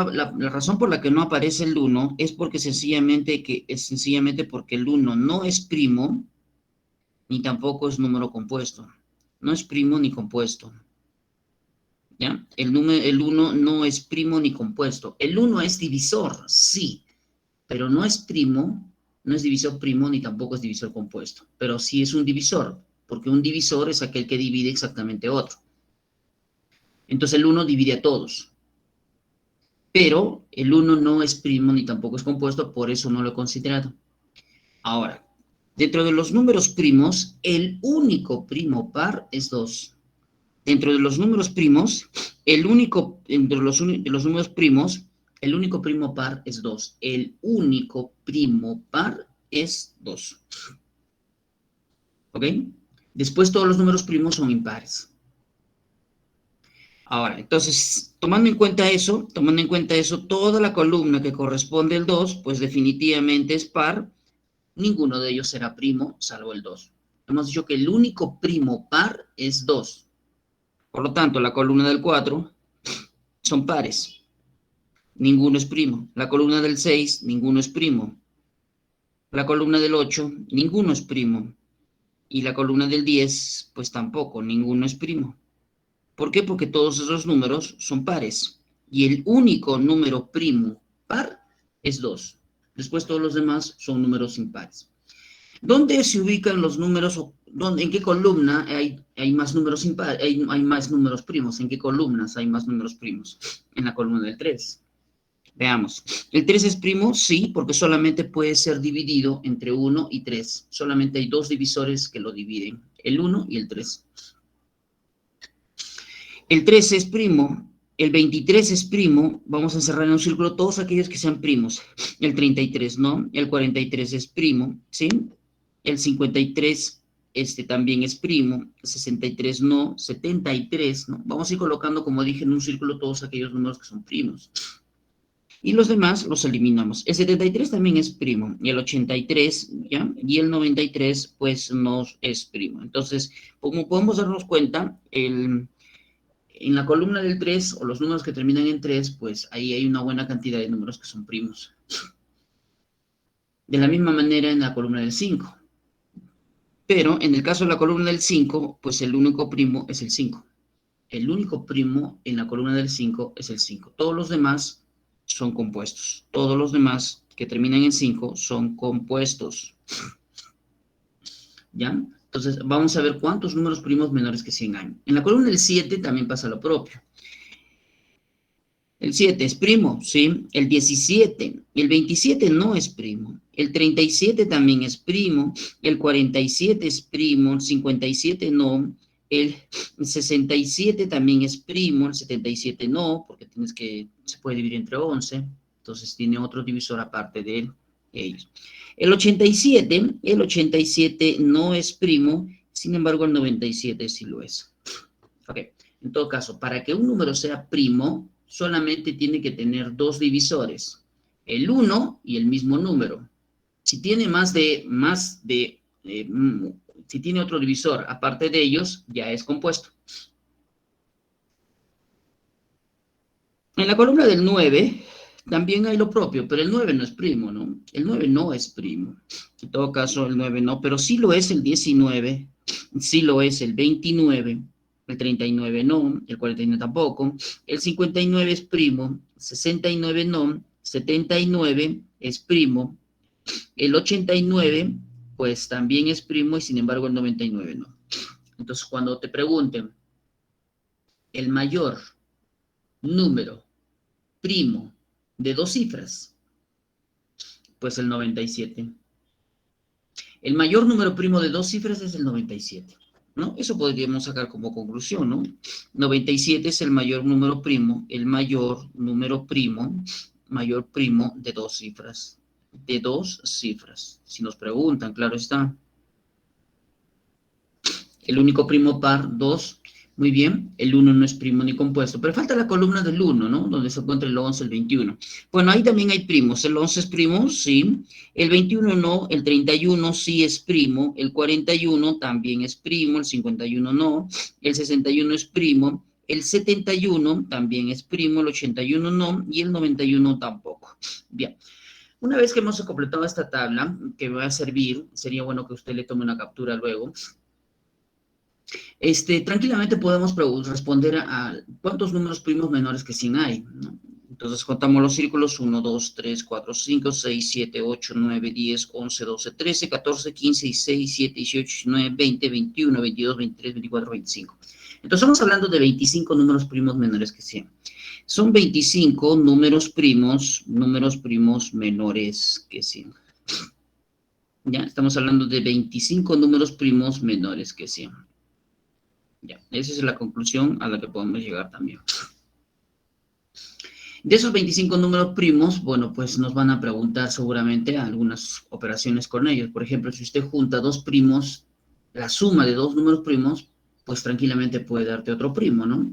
la razón por la que no aparece el 1 es porque sencillamente porque el 1 no es primo, ni tampoco es número compuesto. No es primo ni compuesto. ¿Ya? El 1 no es primo ni compuesto. El 1 es divisor, sí, pero no es primo, no es divisor primo ni tampoco es divisor compuesto. Pero sí es un divisor, porque un divisor es aquel que divide exactamente otro. Entonces el 1 divide a todos. Pero el 1 no es primo ni tampoco es compuesto, por eso no lo he considerado. Ahora, dentro de los números primos, el único primo par es 2. Dentro de los números primos, entre los números primos, el único primo par es 2. El único primo par es 2. ¿Ok? Después todos los números primos son impares. Ahora, entonces, tomando en cuenta eso, toda la columna que corresponde al 2, pues definitivamente es par. Ninguno de ellos será primo, salvo el 2. Hemos dicho que el único primo par es 2. Por lo tanto, la columna del 4 son pares. Ninguno es primo. La columna del 6, ninguno es primo. La columna del 8, ninguno es primo. Y la columna del 10, pues tampoco, ninguno es primo. ¿Por qué? Porque todos esos números son pares. Y el único número primo par es 2. Después todos los demás son números impares. ¿Dónde se ubican los números? ¿En qué columna hay más números impares? Hay más números primos. ¿En qué columnas hay más números primos? En la columna del 3. Veamos. ¿El 3 es primo? Sí, porque solamente puede ser dividido entre 1 y 3. Solamente hay dos divisores que lo dividen, el 1 y el 3. El 13 es primo, el 23 es primo, vamos a encerrar en un círculo todos aquellos que sean primos. El 33 no, el 43 es primo, ¿sí? El 53 también es primo, 63 no, 73 no. Vamos a ir colocando, como dije, en un círculo todos aquellos números que son primos. Y los demás los eliminamos. El 73 también es primo, y el 83, ¿ya? Y el 93, pues, no es primo. Entonces, como podemos darnos cuenta, en la columna del 3, o los números que terminan en 3, pues ahí hay una buena cantidad de números que son primos. De la misma manera en la columna del 5. Pero en el caso de la columna del 5, pues el único primo es el 5. El único primo en la columna del 5 es el 5. Todos los demás son compuestos. Todos los demás que terminan en 5 son compuestos. ¿Ya? Entonces, vamos a ver cuántos números primos menores que 100 hay. En la columna del 7 también pasa lo propio. El 7 es primo, ¿sí? El 17, el 27 no es primo. El 37 también es primo. El 47 es primo. El 57 no. El 67 también es primo. El 77 no, porque se puede dividir entre 11. Entonces tiene otro divisor aparte de ellos. El 87 no es primo. Sin embargo, el 97 sí lo es. Ok. En todo caso, para que un número sea primo, solamente tiene que tener dos divisores, el 1 y el mismo número. Si tiene si tiene otro divisor aparte de ellos, ya es compuesto. En la columna del 9 también hay lo propio, pero el 9 no es primo, ¿no? El 9 no es primo. En todo caso, el 9 no, pero sí lo es el 19, sí lo es el 29, el 39 no, el 49 tampoco, el 59 es primo, 69 no, 79 es primo, el 89 pues también es primo y sin embargo el 99 no. Entonces cuando te pregunten el mayor número primo de dos cifras, pues el 97. El mayor número primo de dos cifras es el 97. ¿No? Eso podríamos sacar como conclusión, ¿no? 97 es el mayor número primo de dos cifras. De dos cifras. Si nos preguntan, claro está. El único primo par, 2. Muy bien, el 1 no es primo ni compuesto, pero falta la columna del 1, ¿no? Donde se encuentra el 11, el 21. Bueno, ahí también hay primos. El 11 es primo, sí. El 21 no, el 31 sí es primo, el 41 también es primo, el 51 no, el 61 es primo, El 71 también es primo, el 81 no, y el 91 tampoco. Bien. Una vez que hemos completado esta tabla, que me va a servir, sería bueno que usted le tome una captura luego. Tranquilamente podemos responder a cuántos números primos menores que 100 hay, ¿no? Entonces contamos los círculos: 1, 2, 3, 4, 5, 6, 7, 8, 9, 10, 11, 12, 13, 14, 15, 16, 17, 18, 19, 20, 21, 22, 23, 24, 25. Entonces estamos hablando de 25 números primos menores que 100. Son 25 números primos menores que 100. Ya, estamos hablando de 25 números primos menores que 100. Ya, esa es la conclusión a la que podemos llegar también. De esos 25 números primos, bueno, pues nos van a preguntar seguramente algunas operaciones con ellos. Por ejemplo, si usted junta dos primos, la suma de dos números primos, pues tranquilamente puede darte otro primo, ¿no?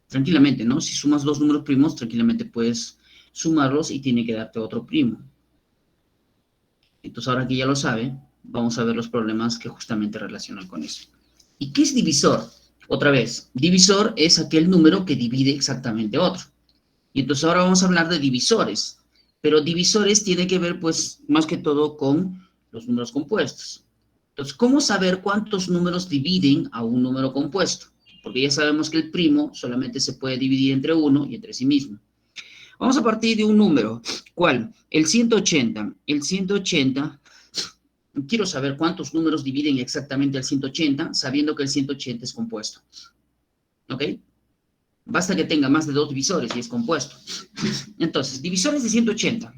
Tranquilamente, ¿no? Si sumas dos números primos, tranquilamente puedes sumarlos y tiene que darte otro primo. Entonces, ahora que ya lo sabe, vamos a ver los problemas que justamente relacionan con eso. ¿Y qué es divisor? Otra vez, divisor es aquel número que divide exactamente otro. Y entonces ahora vamos a hablar de divisores. Pero divisores tiene que ver, pues, más que todo con los números compuestos. Entonces, ¿cómo saber cuántos números dividen a un número compuesto? Porque ya sabemos que el primo solamente se puede dividir entre uno y entre sí mismo. Vamos a partir de un número. ¿Cuál? El 180. El 180, quiero saber cuántos números dividen exactamente el 180, sabiendo que el 180 es compuesto. ¿Ok? Basta que tenga más de dos divisores y es compuesto. Entonces, divisores de 180.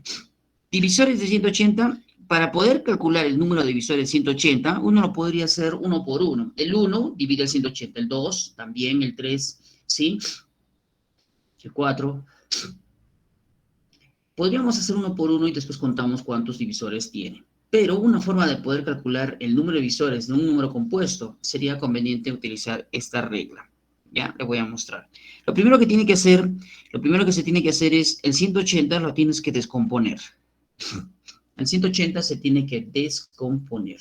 Divisores de 180, para poder calcular el número de divisores de 180, uno lo podría hacer uno por uno. El 1 divide el 180, el 2 también, el 3, ¿sí? El 4. Podríamos hacer uno por uno y después contamos cuántos divisores tiene. Pero una forma de poder calcular el número de divisores de un número compuesto sería conveniente utilizar esta regla. Ya, le voy a mostrar. Lo primero que se tiene que hacer es, el 180 lo tienes que descomponer. El 180 se tiene que descomponer.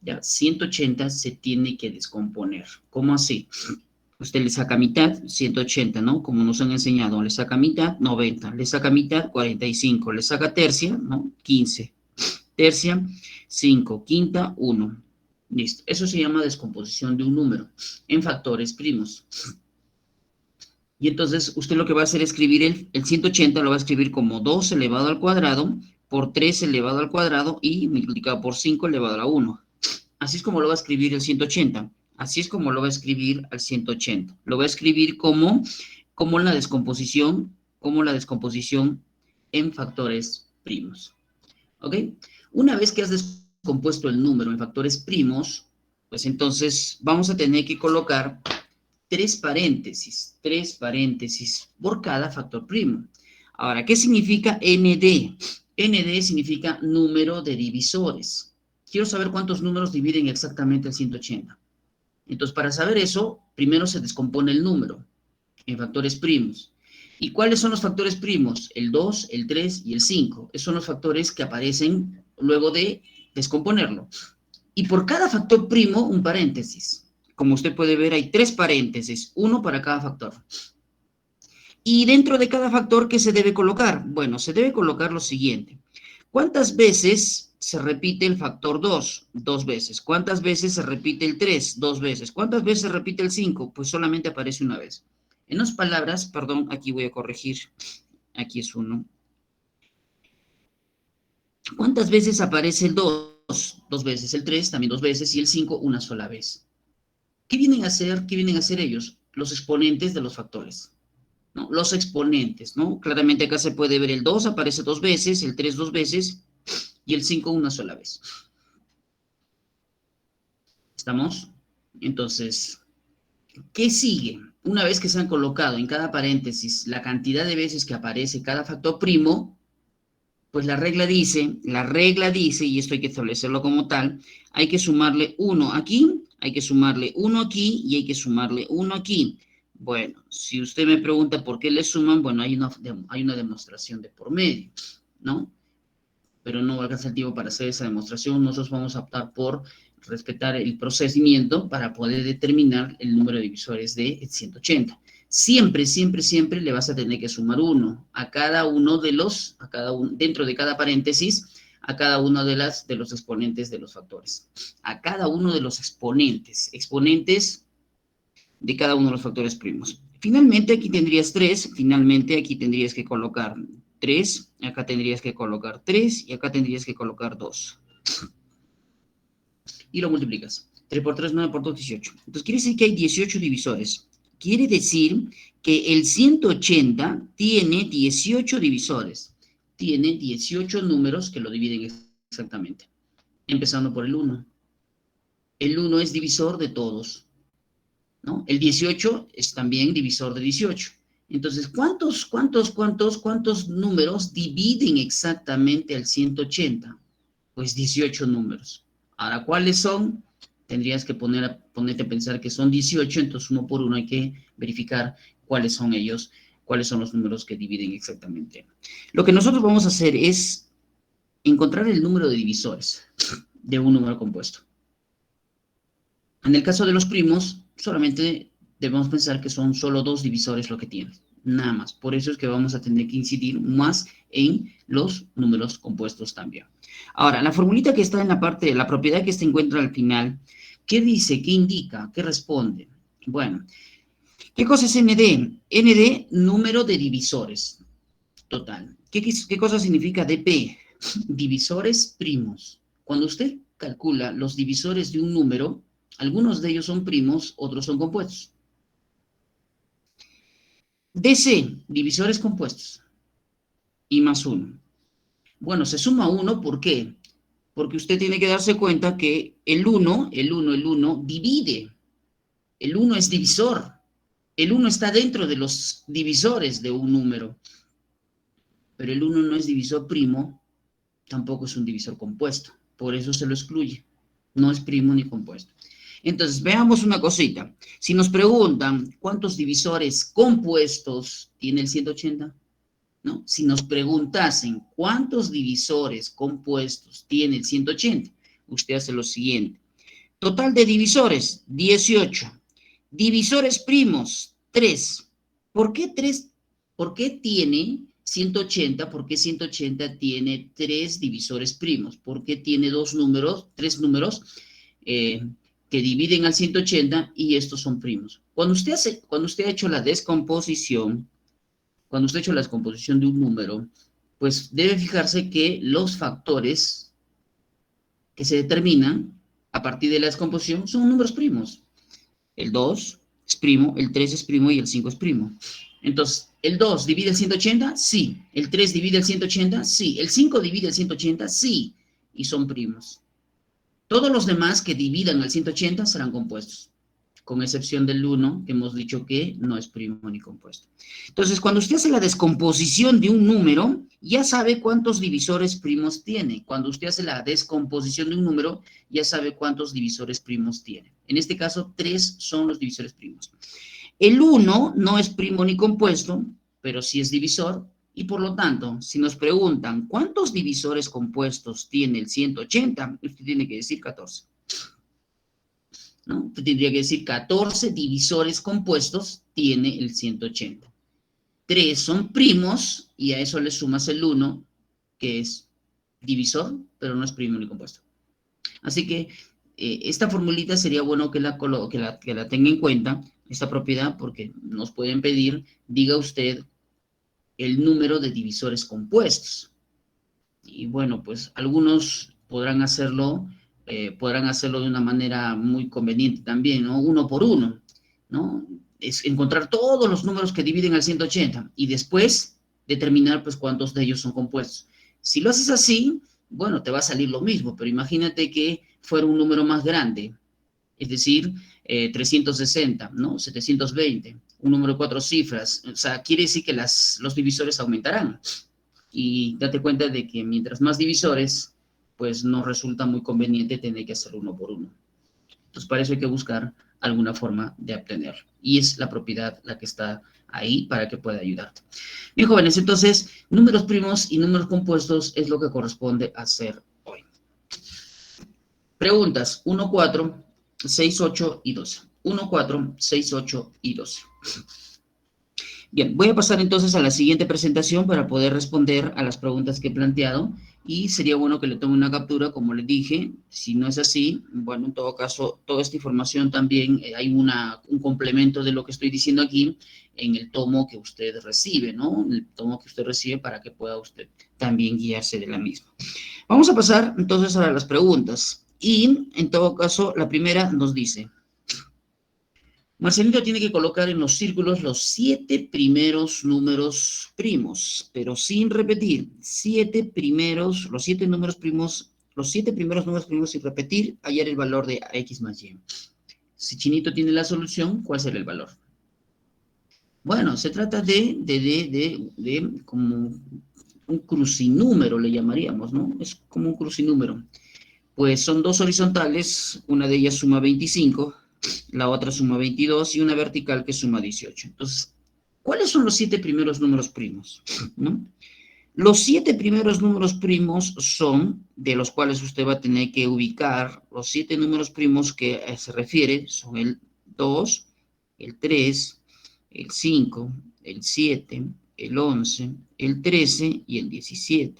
Ya, 180 se tiene que descomponer. ¿Cómo así? Usted le saca mitad, 180, ¿no? Como nos han enseñado, le saca mitad, 90, le saca mitad, 45, le saca tercia, ¿no? 15, tercia, 5, quinta, 1. Listo. Eso se llama descomposición de un número en factores primos. Y entonces usted lo que va a hacer es escribir el 180, lo va a escribir como 2 elevado al cuadrado por 3 elevado al cuadrado y multiplicado por 5 elevado a la 1. Así es como lo va a escribir el 180. Así es como lo va a escribir al 180. Lo va a escribir como la descomposición en factores primos. ¿Ok? Una vez que has descompuesto el número en factores primos, pues entonces vamos a tener que colocar tres paréntesis por cada factor primo. Ahora, ¿qué significa ND? ND significa número de divisores. Quiero saber cuántos números dividen exactamente el 180. Entonces, para saber eso, primero se descompone el número en factores primos. ¿Y cuáles son los factores primos? El 2, el 3 y el 5. Esos son los factores que aparecen luego de descomponerlo. Y por cada factor primo, un paréntesis. Como usted puede ver, hay 3 paréntesis, uno para cada factor. Y dentro de cada factor, ¿qué se debe colocar? Bueno, se debe colocar lo siguiente. ¿Cuántas veces se repite el factor 2? 2 veces. ¿Cuántas veces se repite el 3? 2 veces. ¿Cuántas veces se repite el 5? Pues solamente aparece una vez. En otras palabras, perdón, aquí voy a corregir. Aquí es 1. ¿Cuántas veces aparece el 2? 2 veces. El 3 también 2 veces. Y el 5 una sola vez. ¿Qué vienen a hacer ellos? Los exponentes de los factores. ¿No? Los exponentes, ¿no? Claramente acá se puede ver el 2 aparece 2 veces, el 3 2 veces y el 5 una sola vez. ¿Estamos? Entonces, ¿qué sigue? Una vez que se han colocado en cada paréntesis la cantidad de veces que aparece cada factor primo, pues la regla dice, y esto hay que establecerlo como tal, hay que sumarle 1 aquí, hay que sumarle 1 aquí y hay que sumarle 1 aquí. Bueno, si usted me pregunta por qué le suman, bueno, hay una demostración de por medio, ¿no? Pero no alcanza el tiempo para hacer esa demostración. Nosotros vamos a optar por respetar el procedimiento para poder determinar el número de divisores de 180. Siempre, siempre, siempre le vas a tener que sumar 1 a cada uno de los, dentro de cada paréntesis, a cada uno de los exponentes de los factores. A cada uno de los exponentes de cada uno de los factores primos. Finalmente, aquí tendrías 3, finalmente aquí tendrías que colocar 3, acá tendrías que colocar 3 y acá tendrías que colocar 2. Y lo multiplicas. 3 por 3, 9 por 2, 18. Entonces, quiere decir que hay 18 divisores. Quiere decir que el 180 tiene 18 divisores. Tiene 18 números que lo dividen exactamente. Empezando por el 1. El 1 es divisor de todos, ¿no? El 18 es también divisor de 18. Entonces, ¿cuántos números dividen exactamente al 180? Pues 18 números. Ahora, ¿cuáles son? Tendrías que ponerte a pensar que son 18, entonces uno por uno hay que verificar cuáles son ellos, cuáles son los números que dividen exactamente. Lo que nosotros vamos a hacer es encontrar el número de divisores de un número compuesto. En el caso de los primos, solamente debemos pensar que son solo 2 divisores lo que tienen, nada más. Por eso es que vamos a tener que incidir más en los números compuestos también. Ahora, la formulita que está en la parte de la propiedad que se encuentra al final, ¿qué dice? ¿Qué indica? ¿Qué responde? Bueno, ¿qué cosa es ND? ND, número de divisores, total. ¿Qué cosa significa DP? Divisores primos. Cuando usted calcula los divisores de un número, algunos de ellos son primos, otros son compuestos. DC, divisores compuestos. Y más 1. Bueno, se suma 1, ¿por qué? Porque usted tiene que darse cuenta que el 1 divide. El 1 es divisor. El 1 está dentro de los divisores de un número. Pero el 1 no es divisor primo, tampoco es un divisor compuesto. Por eso se lo excluye. No es primo ni compuesto. Entonces, veamos una cosita. Si nos preguntan cuántos divisores compuestos tiene el 180, ¿no? Si nos preguntasen cuántos divisores compuestos tiene el 180, usted hace lo siguiente. Total de divisores, 18. Divisores primos, 3. ¿Por qué 3? ¿Por qué tiene 180? ¿Por qué 180 tiene 3 divisores primos? ¿Por qué tiene 3 números que dividen al 180 y estos son primos? Cuando usted ha hecho la descomposición, de un número, pues debe fijarse que los factores que se determinan a partir de la descomposición son números primos. El 2 es primo, el 3 es primo y el 5 es primo. Entonces, ¿el 2 divide el 180? Sí. ¿El 3 divide el 180? Sí. ¿El 5 divide el 180? Sí. Y son primos. Todos los demás que dividan al 180 serán compuestos, con excepción del 1, que hemos dicho que no es primo ni compuesto. Entonces, cuando usted hace la descomposición de un número, ya sabe cuántos divisores primos tiene. Cuando usted hace la descomposición de un número, ya sabe cuántos divisores primos tiene. En este caso, 3 son los divisores primos. El 1 no es primo ni compuesto, pero sí es divisor, y por lo tanto, si nos preguntan cuántos divisores compuestos tiene el 180, usted tiene que decir 14. ¿No? Usted tendría que decir 14 divisores compuestos tiene el 180. 3 son primos y a eso le sumas el 1, que es divisor, pero no es primo ni compuesto. Así que esta formulita sería bueno que la tenga en cuenta, esta propiedad, porque nos pueden pedir, diga usted, el número de divisores compuestos. Y bueno, pues algunos podrán hacerlo de una manera muy conveniente también, ¿no? 1 por 1, ¿no? Es encontrar todos los números que dividen al 180 y después determinar, pues, cuántos de ellos son compuestos. Si lo haces así, bueno, te va a salir lo mismo, pero imagínate que fuera un número más grande, es decir, 360, ¿no? 720, un número de 4 cifras, o sea, quiere decir que los divisores aumentarán. Y date cuenta de que mientras más divisores, pues nos resulta muy conveniente tener que hacer 1 por 1. Entonces, para eso hay que buscar alguna forma de obtenerlo. Y es la propiedad la que está ahí para que pueda ayudarte. Bien, jóvenes, entonces, números primos y números compuestos es lo que corresponde hacer hoy. Preguntas 1, 4, 6, 8 y 12. 1, 4, 6, 8 y 12. Bien, voy a pasar entonces a la siguiente presentación para poder responder a las preguntas que he planteado y sería bueno que le tome una captura, como les dije. Si no es así, bueno, en todo caso, toda esta información también hay un complemento de lo que estoy diciendo aquí en el tomo que usted recibe, ¿no? El tomo que usted recibe para que pueda usted también guiarse de la misma. Vamos a pasar entonces a las preguntas y en todo caso, la primera nos dice... Marcelino tiene que colocar en los círculos los 7 primeros números primos, pero sin repetir. Los 7 números primos, los 7 primeros números primos sin repetir, hallar el valor de X más Y. Si Chinito tiene la solución, ¿cuál será el valor? Bueno, se trata de como un crucinúmero, le llamaríamos, ¿no? Es como un crucinúmero. Pues son dos horizontales, una de ellas suma 25, la otra suma 22 y una vertical que suma 18. Entonces, ¿cuáles son los 7 primeros números primos? ¿No? Los 7 primeros números primos son, de los cuales usted va a tener que ubicar, los 7 números primos que se refiere son el 2, el 3, el 5, el 7, el 11, el 13 y el 17.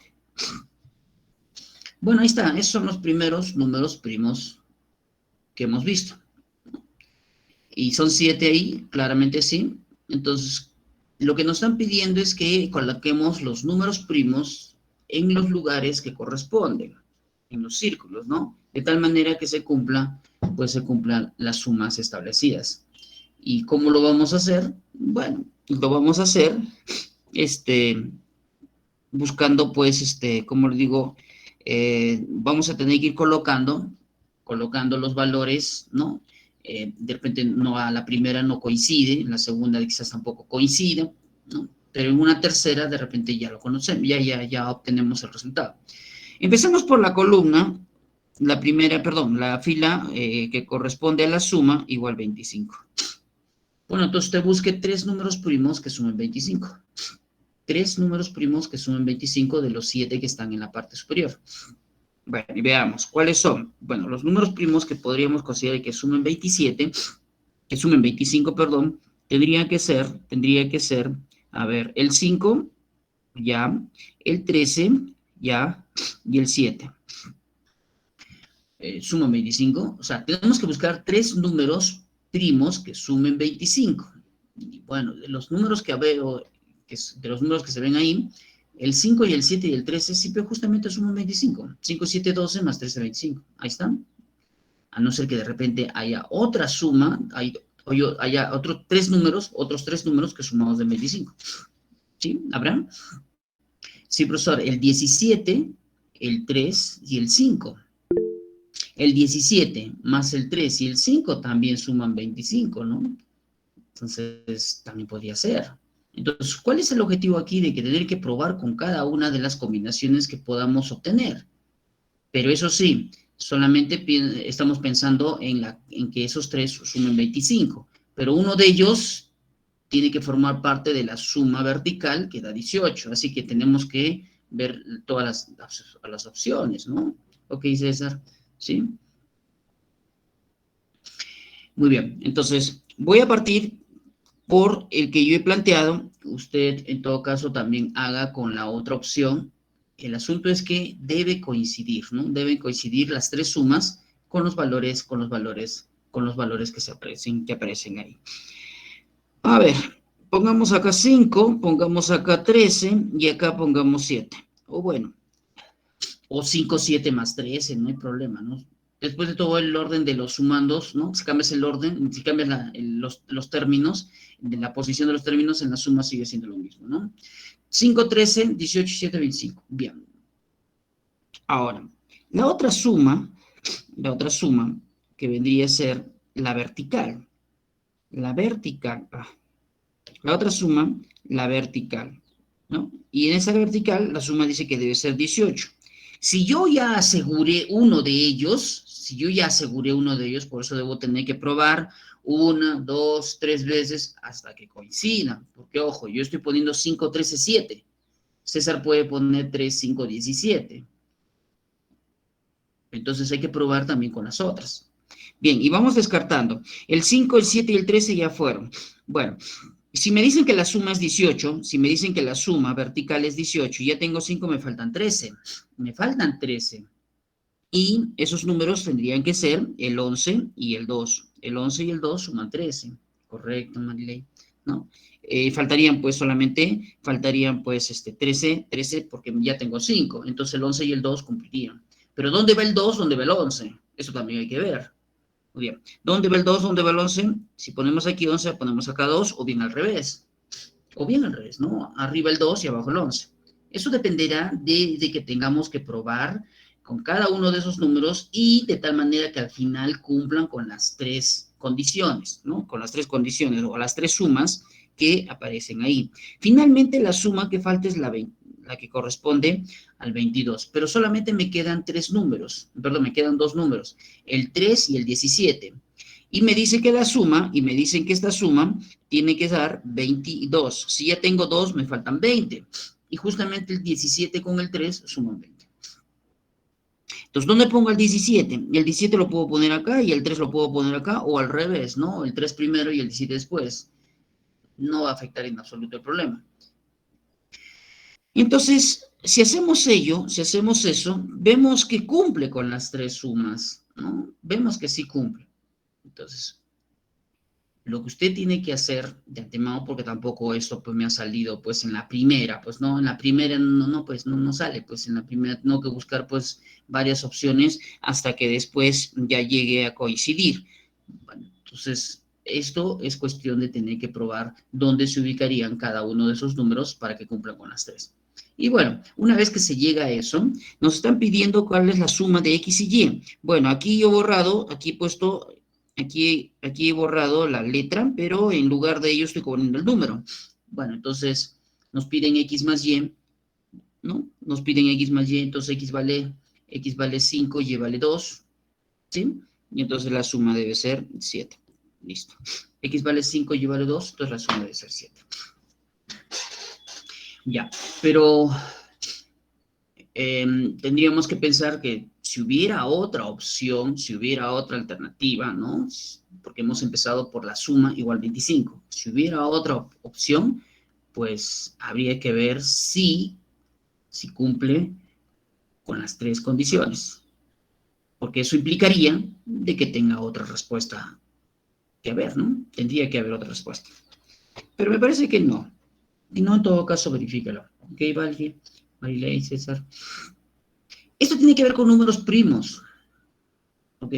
Bueno, ahí está, esos son los primeros números primos que hemos visto. Y son 7 ahí, claramente sí. Entonces, lo que nos están pidiendo es que coloquemos los números primos en los lugares que corresponden, en los círculos, ¿no? De tal manera que pues se cumplan las sumas establecidas. ¿Y cómo lo vamos a hacer? Bueno, lo vamos a hacer, buscando, pues, como le digo, vamos a tener que ir colocando los valores, ¿no? De repente no, a la primera no coincide, en la segunda quizás tampoco coincide, ¿no? Pero en una tercera de repente ya lo conocemos, ya obtenemos el resultado. Empecemos por la columna, la primera, perdón, la fila que corresponde a la suma igual 25. Bueno, entonces usted busque 3 números primos que sumen 25. 3 números primos que sumen 25 de los 7 que están en la parte superior. Bueno, y veamos, ¿cuáles son? Bueno, los números primos que podríamos considerar que sumen 25, perdón, tendría que ser, a ver, el 5, ya, el 13, ya, y el 7. Suman 25, o sea, tenemos que buscar 3 números primos que sumen 25. Y bueno, de los números que veo, de los números que se ven ahí, el 5 y el 7 y el 13 siempre justamente suman 25. 5, 7, 12 más 13, 25. Ahí están. A no ser que de repente haya otra suma, haya otros 3 números que sumamos de 25. ¿Sí? ¿Habrá? Sí, profesor, el 17, el 3 y el 5. El 17 más el 3 y el 5 también suman 25, ¿no? Entonces, también podría ser. Entonces, ¿cuál es el objetivo aquí de que tener que probar con cada una de las combinaciones que podamos obtener? Pero eso sí, solamente estamos pensando en que esos 3 sumen 25, pero uno de ellos tiene que formar parte de la suma vertical que da 18, así que tenemos que ver todas las opciones, ¿no? Ok, César, ¿sí? Muy bien, entonces voy a partir por el que yo he planteado, usted en todo caso también haga con la otra opción. El asunto es que debe coincidir, ¿no? Deben coincidir las 3 sumas con los valores que aparecen ahí. A ver, pongamos acá 5, pongamos acá 13 y acá pongamos 7. O bueno, o 5, 7 más 13, no hay problema, ¿no? Después de todo el orden de los sumandos, ¿no? Si cambias el orden, si cambias los términos, de la posición de los términos, en la suma sigue siendo lo mismo, ¿no? 5, 13, 18, 7, 25. Bien. Ahora, la otra suma que vendría a ser la vertical. La otra suma, la vertical, ¿no? Y en esa vertical, la suma dice que debe ser 18. Si yo ya aseguré uno de ellos, por eso debo tener que probar 1, 2, 3 veces hasta que coincidan. Porque, ojo, yo estoy poniendo 5, 13, 7. César puede poner 3, 5, 17. Entonces hay que probar también con las otras. Bien, y vamos descartando. El 5, el 7 y el 13 ya fueron. Bueno, si me dicen que la suma es 18, si me dicen que la suma vertical es 18 y ya tengo 5, me faltan 13. Me faltan 13. Y esos números tendrían que ser el 11 y el 2. El 11 y el 2 suman 13. Correcto, Marilei. ¿No? Faltarían pues 13 porque ya tengo 5. Entonces el 11 y el 2 cumplirían. Pero ¿dónde va el 2? ¿Dónde va el 11? Eso también hay que ver. Muy bien. ¿Dónde va el 2? ¿Dónde va el 11? Si ponemos aquí 11, ponemos acá 2 o bien al revés. O bien al revés, ¿no? Arriba el 2 y abajo el 11. Eso dependerá de que tengamos que probar con cada uno de esos números y de tal manera que al final cumplan con las tres condiciones, ¿no? Con las tres condiciones o las tres sumas que aparecen ahí. Finalmente, la suma que falta es la que corresponde al 22, pero solamente me quedan me quedan dos números, el 3 y el 17. Y me dice que la suma, y me dicen que esta suma tiene que dar 22. Si ya tengo 2, me faltan 20. Y justamente el 17 con el 3 suman 20. Entonces, ¿dónde pongo el 17? El 17 lo puedo poner acá y el 3 lo puedo poner acá, o al revés, ¿no? El 3 primero y el 17 después. No va a afectar en absoluto el problema. Entonces, si hacemos eso, vemos que cumple con las tres sumas, ¿no? Vemos que sí cumple. Entonces, lo que usted tiene que hacer de antemano, porque tampoco esto pues me ha salido pues en la primera, pues no, en la primera pues no sale, pues en la primera tengo que buscar pues varias opciones hasta que después ya llegue a coincidir. Bueno, entonces, esto es cuestión de tener que probar dónde se ubicarían cada uno de esos números para que cumplan con las tres. Y bueno, una vez que se llega a eso, nos están pidiendo cuál es la suma de X y Y. Bueno, aquí yo he borrado, aquí he puesto, aquí he borrado la letra, pero en lugar de ello estoy poniendo el número. Bueno, entonces nos piden X más Y, ¿no? Nos piden X más Y, entonces X vale 5, Y vale 2, ¿sí? Y entonces la suma debe ser 7. Listo. X vale 5, Y vale 2, entonces la suma debe ser 7. Ya, pero tendríamos que pensar que si hubiera otra opción, si hubiera otra alternativa, ¿no? Porque hemos empezado por la suma igual 25. Si hubiera otra opción, pues habría que ver si cumple con las tres condiciones. Porque eso implicaría de que tenga otra respuesta que haber, ¿no? Tendría que haber otra respuesta. Pero me parece que no. Y no, en todo caso, verifícalo. Ok, Valgue, Marilei, César. Esto tiene que ver con números primos, ¿ok?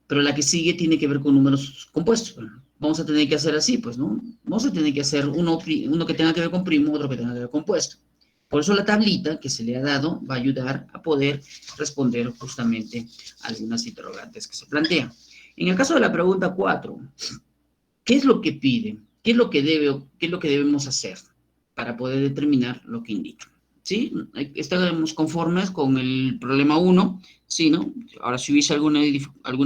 Pero la que sigue tiene que ver con números compuestos. Vamos a tener que hacer así, pues, ¿no? Vamos a tener que hacer uno que tenga que ver con primo, otro que tenga que ver con compuesto. Por eso la tablita que se le ha dado va a ayudar a poder responder justamente algunas interrogantes que se plantean. En el caso de la pregunta 4, ¿qué es lo que pide? ¿Qué es lo que debemos hacer para poder determinar lo que indica? ¿Sí? Estamos conformes con el problema 1, ¿sí, no? Ahora, si hubiese alguna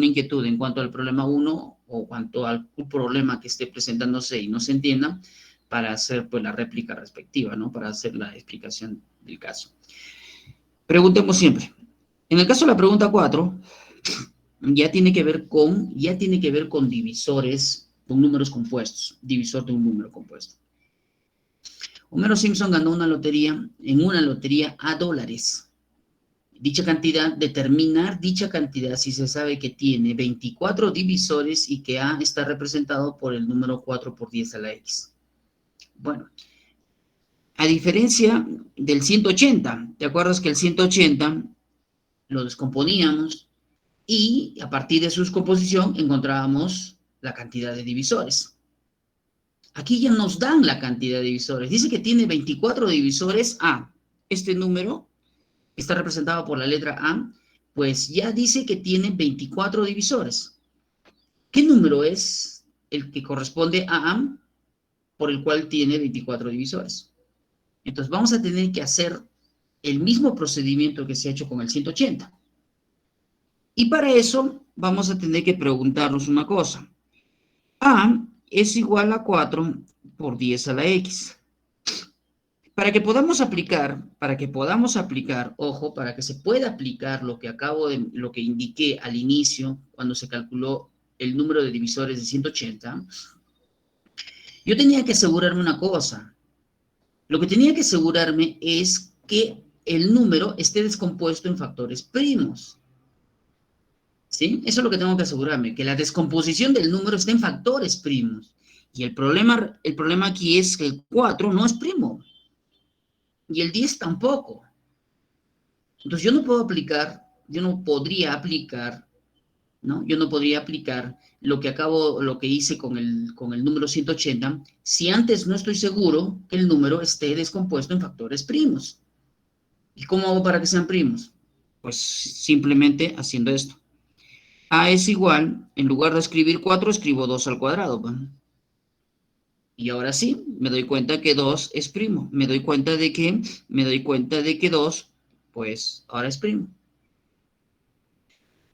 inquietud en cuanto al problema 1 o cuanto al problema que esté presentándose y no se entienda, para hacer pues la réplica respectiva, ¿no? Para hacer la explicación del caso. Preguntemos siempre. En el caso de la pregunta 4, ya tiene que ver con divisores, con números compuestos, divisor de un número compuesto. Homero Simpson ganó en una lotería a dólares. Determinar dicha cantidad si se sabe que tiene 24 divisores y que A está representado por el número 4 por 10 a la X. Bueno, a diferencia del 180, ¿te acuerdas que el 180 lo descomponíamos y a partir de su descomposición encontrábamos la cantidad de divisores? Aquí ya nos dan la cantidad de divisores. Dice que tiene 24 divisores A. Este número está representado por la letra A, pues ya dice que tiene 24 divisores. ¿Qué número es el que corresponde a A por el cual tiene 24 divisores? Entonces vamos a tener que hacer el mismo procedimiento que se ha hecho con el 180. Y para eso vamos a tener que preguntarnos una cosa. A es igual a 4 por 10 a la X. para que podamos aplicar, ojo, para que se pueda aplicar lo que indiqué al inicio, cuando se calculó el número de divisores de 180, yo tenía que asegurarme una cosa. Lo que tenía que asegurarme es que el número esté descompuesto en factores primos. ¿Sí? Eso es lo que tengo que asegurarme, que la descomposición del número esté en factores primos. Y el problema aquí es que el 4 no es primo. Y el 10 tampoco. Entonces yo no podría aplicar, ¿no? Yo no podría aplicar lo que hice con el número 180 si antes no estoy seguro que el número esté descompuesto en factores primos. ¿Y cómo hago para que sean primos? Pues simplemente haciendo esto. A es igual, en lugar de escribir 4, escribo 2 al cuadrado. ¿Va? Y ahora sí, me doy cuenta que 2 es primo. Me doy cuenta de que 2, pues, ahora es primo.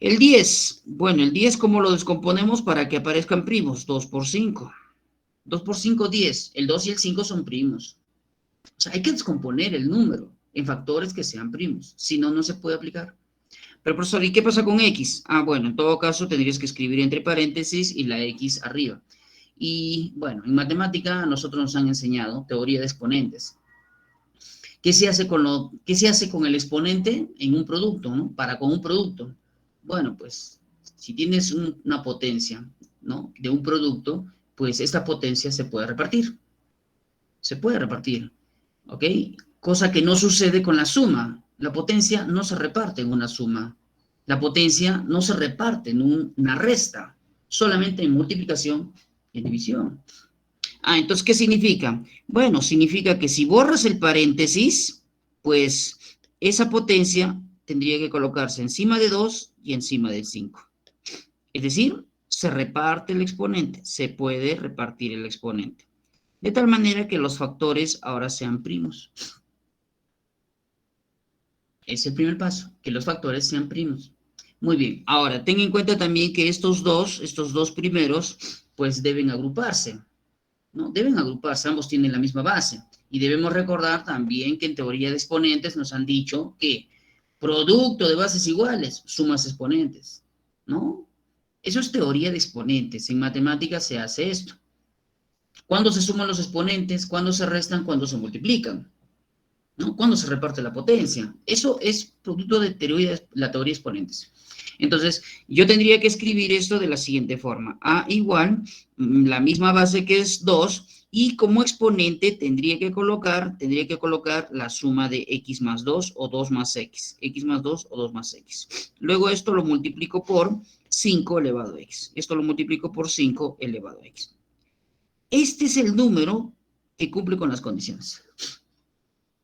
El 10, bueno, el 10, ¿cómo lo descomponemos para que aparezcan primos? 2 por 5. 2 por 5, 10. El 2 y el 5 son primos. O sea, hay que descomponer el número en factores que sean primos. Si no, no se puede aplicar. Pero, profesor, ¿y qué pasa con X? Ah, bueno, en todo caso tendrías que escribir entre paréntesis y la X arriba. Y, bueno, en matemática a nosotros nos han enseñado teoría de exponentes. ¿Qué se hace con el exponente en un producto, ¿no? Con un producto. Bueno, pues, si tienes una potencia, ¿no? De un producto, pues esta potencia se puede repartir. Se puede repartir, ¿ok? Cosa que no sucede con la suma. La potencia no se reparte en una suma. La potencia no se reparte en una resta, solamente en multiplicación y en división. Ah, entonces, ¿qué significa? Bueno, significa que si borras el paréntesis, pues esa potencia tendría que colocarse encima de 2 y encima del 5. Es decir, se reparte el exponente, se puede repartir el exponente. De tal manera que los factores ahora sean primos. Es el primer paso, que los factores sean primos. Muy bien, ahora ten en cuenta también que estos dos primeros, pues deben agruparse, ¿no? Deben agruparse, ambos tienen la misma base. Y debemos recordar también que en teoría de exponentes nos han dicho que producto de bases iguales, sumas exponentes, ¿no? Eso es teoría de exponentes. En matemáticas se hace esto. ¿Cuándo se suman los exponentes? ¿Cuándo se restan? ¿Cuándo se multiplican? ¿No? ¿Cuándo se reparte la potencia? Eso es producto de la teoría de exponentes. Entonces, yo tendría que escribir esto de la siguiente forma. A igual, la misma base que es 2, y como exponente tendría que colocar la suma de x más 2 o 2 más x más 2 o 2 más x. Luego esto lo multiplico por 5 elevado a x. Esto lo multiplico por 5 elevado a x. Este es el número que cumple con las condiciones.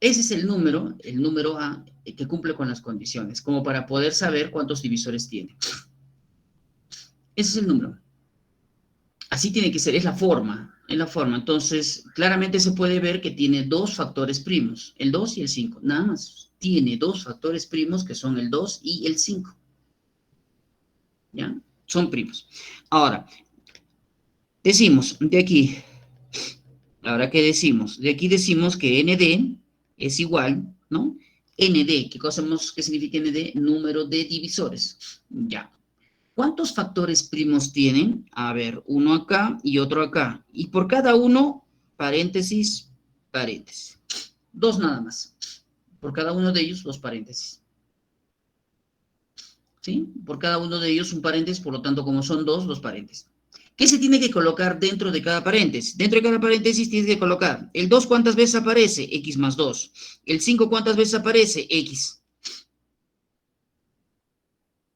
Ese es el número A, que cumple con las condiciones, como para poder saber cuántos divisores tiene. Ese es el número. Así tiene que ser, es la forma. Entonces, claramente se puede ver que tiene dos factores primos, el 2 y el 5, nada más. Tiene dos factores primos que son el 2 y el 5. ¿Ya? Son primos. Ahora, decimos de aquí, ahora ¿qué decimos? De aquí decimos que ND es igual, ¿no? ND, ¿qué significa ND? Número de divisores. Ya. ¿Cuántos factores primos tienen? A ver, uno acá y otro acá. Y por cada uno, paréntesis, paréntesis. Dos nada más. Por cada uno de ellos, dos paréntesis. ¿Sí? Por cada uno de ellos un paréntesis, por lo tanto, como son dos paréntesis. ¿Qué se tiene que colocar dentro de cada paréntesis? Dentro de cada paréntesis tienes que colocar el 2, ¿cuántas veces aparece? X más 2. El 5, ¿cuántas veces aparece? X.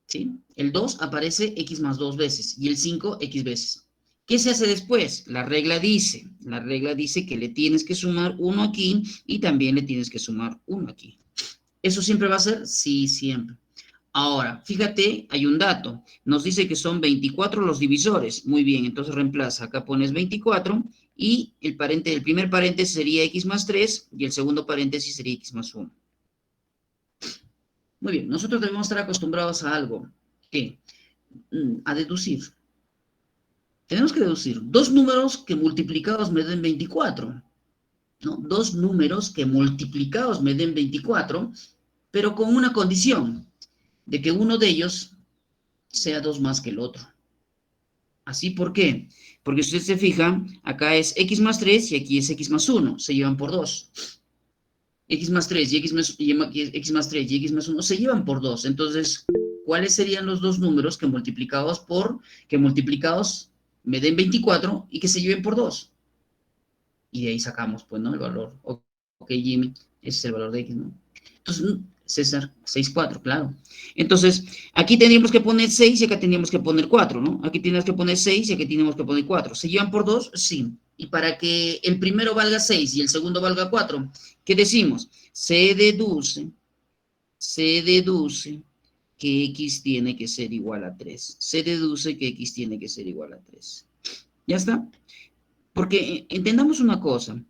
¿Sí? El 2 aparece X más 2 veces y el 5 X veces. ¿Qué se hace después? La regla dice que le tienes que sumar 1 aquí y también le tienes que sumar 1 aquí. ¿Eso siempre va a ser? Sí, siempre. Ahora, fíjate, hay un dato. Nos dice que son 24 los divisores. Muy bien, entonces reemplaza. Acá pones 24 y el primer paréntesis sería X más 3 y el segundo paréntesis sería X más 1. Muy bien, nosotros debemos estar acostumbrados a algo. ¿Qué? A deducir. Tenemos que deducir dos números que multiplicados me den 24. ¿no? Dos números que multiplicados me den 24, pero con una condición, de que uno de ellos sea 2 más que el otro. ¿Así por qué? Porque si usted se fija, acá es x más 3 y aquí es x más 1, se llevan por 2. X más 3 y x más 3 y x más 1 se llevan por 2. Entonces, ¿cuáles serían los dos números que multiplicados me den 24 y que se lleven por 2? Y de ahí sacamos, pues, ¿no? El valor. Ok, Jimmy, ese es el valor de x, ¿no? Entonces, César, 6, 4, claro. Entonces, aquí tendríamos que poner 6 y acá tendríamos que poner 4, ¿no? Aquí tendríamos que poner 6 y aquí tenemos que poner 4. ¿Se llevan por 2? Sí. Y para que el primero valga 6 y el segundo valga 4, ¿qué decimos? Se deduce que x tiene que ser igual a 3. Se deduce que x tiene que ser igual a 3. ¿Ya está? Porque entendamos una cosa.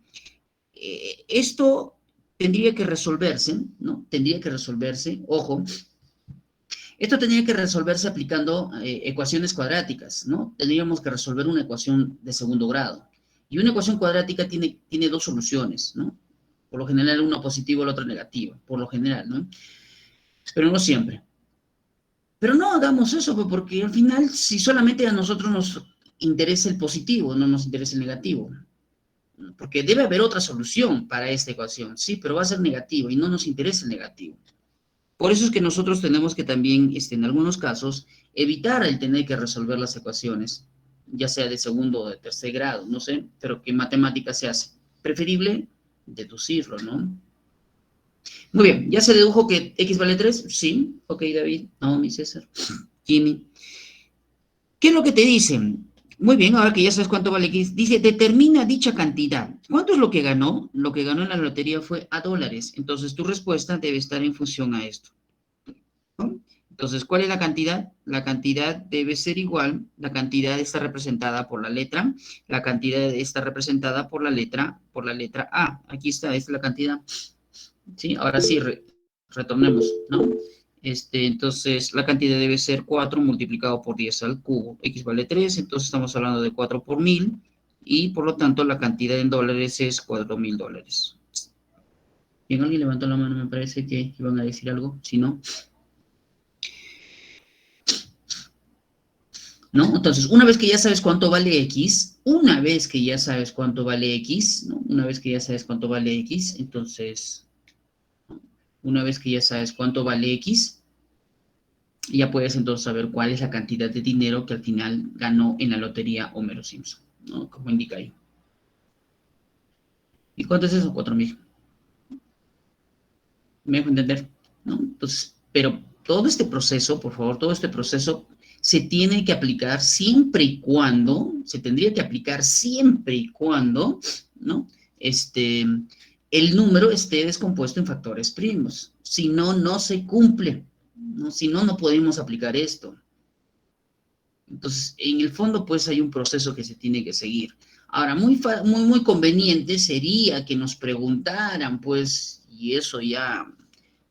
Esto tendría que resolverse, ¿no? Tendría que resolverse, ojo, esto tendría que resolverse aplicando ecuaciones cuadráticas, ¿no? Tendríamos que resolver una ecuación de segundo grado. Y una ecuación cuadrática tiene dos soluciones, ¿no? Por lo general, una positiva y la otra negativa, por lo general, ¿no? Pero no siempre. Pero no hagamos eso, porque al final, si solamente a nosotros nos interesa el positivo, no nos interesa el negativo. Porque debe haber otra solución para esta ecuación, sí, pero va a ser negativo y no nos interesa el negativo. Por eso es que nosotros tenemos que también, en algunos casos, evitar el tener que resolver las ecuaciones, ya sea de segundo o de tercer grado, no sé, pero que en matemáticas se hace. Preferible deducirlo, ¿no? Muy bien, ¿ya se dedujo que x vale 3? Sí. Ok, David, Naomi, César, Jimmy. ¿Qué es lo que te dicen? Muy bien, ahora que ya sabes cuánto vale X, dice, determina dicha cantidad. ¿Cuánto es lo que ganó? Lo que ganó en la lotería fue a dólares. Entonces, tu respuesta debe estar en función a esto, ¿no? Entonces, ¿cuál es la cantidad? La cantidad debe ser igual, la cantidad está representada por la letra, la cantidad está representada por la letra A. Aquí está, esta es la cantidad. ¿Sí? Ahora sí, retornemos, ¿no? Entonces, la cantidad debe ser 4 multiplicado por 10 al cubo. X vale 3, entonces estamos hablando de 4 por 1000, y por lo tanto la cantidad en dólares es $4,000. Bien, alguien levantó la mano, me parece que iban a decir algo, si no. ¿No? Entonces, una vez que ya sabes cuánto vale X, una vez que ya sabes cuánto vale X, ¿no? Una vez que ya sabes cuánto vale X, entonces, una vez que ya sabes cuánto vale X, ya puedes entonces saber cuál es la cantidad de dinero que al final ganó en la lotería Homero Simpson, ¿no? Como indica ahí. ¿Y cuánto es eso? 4,000. ¿Me dejo entender? ¿No? Entonces, pero todo este proceso, por favor, todo este proceso se tiene que aplicar siempre y cuando, se tendría que aplicar siempre y cuando, ¿no? El número esté descompuesto en factores primos. Si no, no se cumple, ¿no? Si no, no podemos aplicar esto. Entonces, en el fondo, pues hay un proceso que se tiene que seguir. Ahora, muy conveniente sería que nos preguntaran, pues, y eso ya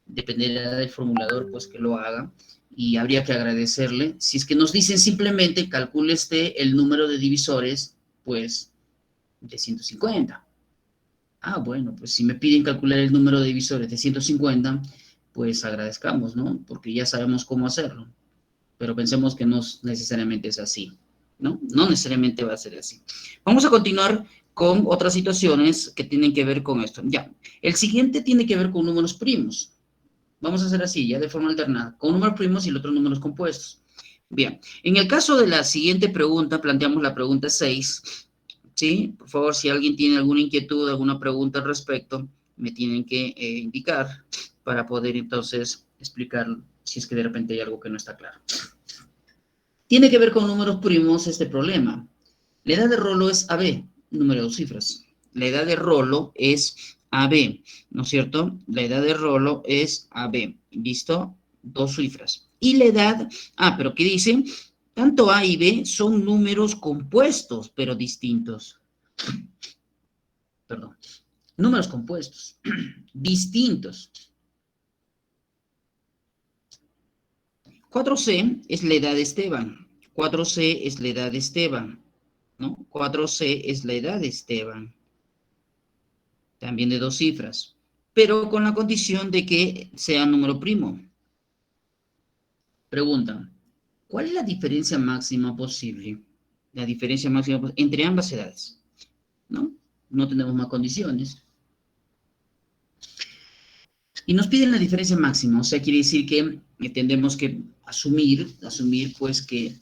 dependerá del formulador, pues, que lo haga, y habría que agradecerle. Si es que nos dicen simplemente, calcule el número de divisores, pues, de 150. Ah, bueno, pues si me piden calcular el número de divisores de 150, pues agradezcamos, ¿no? Porque ya sabemos cómo hacerlo. Pero pensemos que no necesariamente es así, ¿no? No necesariamente va a ser así. Vamos a continuar con otras situaciones que tienen que ver con esto. Ya, el siguiente tiene que ver con números primos. Vamos a hacer así, ya de forma alternada, con números primos y el otro números compuestos. Bien, en el caso de la siguiente pregunta, planteamos la pregunta 6, ¿sí? Por favor, si alguien tiene alguna inquietud, alguna pregunta al respecto, me tienen que indicar para poder entonces explicar si es que de repente hay algo que no está claro. Tiene que ver con números primos este problema. La edad de Rolo es AB, número de 2 cifras. La edad de Rolo es AB, ¿no es cierto? La edad de Rolo es AB, ¿listo? 2 cifras. Y la edad, pero ¿qué dice? Tanto A y B son números compuestos, pero distintos. Perdón. Números compuestos, distintos. 4C es la edad de Esteban. 4C es la edad de Esteban, ¿no? 4C es la edad de Esteban. también de 2 cifras, pero con la condición de que sea número primo. Pregunta, ¿cuál es la diferencia máxima posible? La diferencia máxima entre ambas edades, ¿no? No tenemos más condiciones. Y nos piden la diferencia máxima, o sea, quiere decir que tendremos que asumir pues que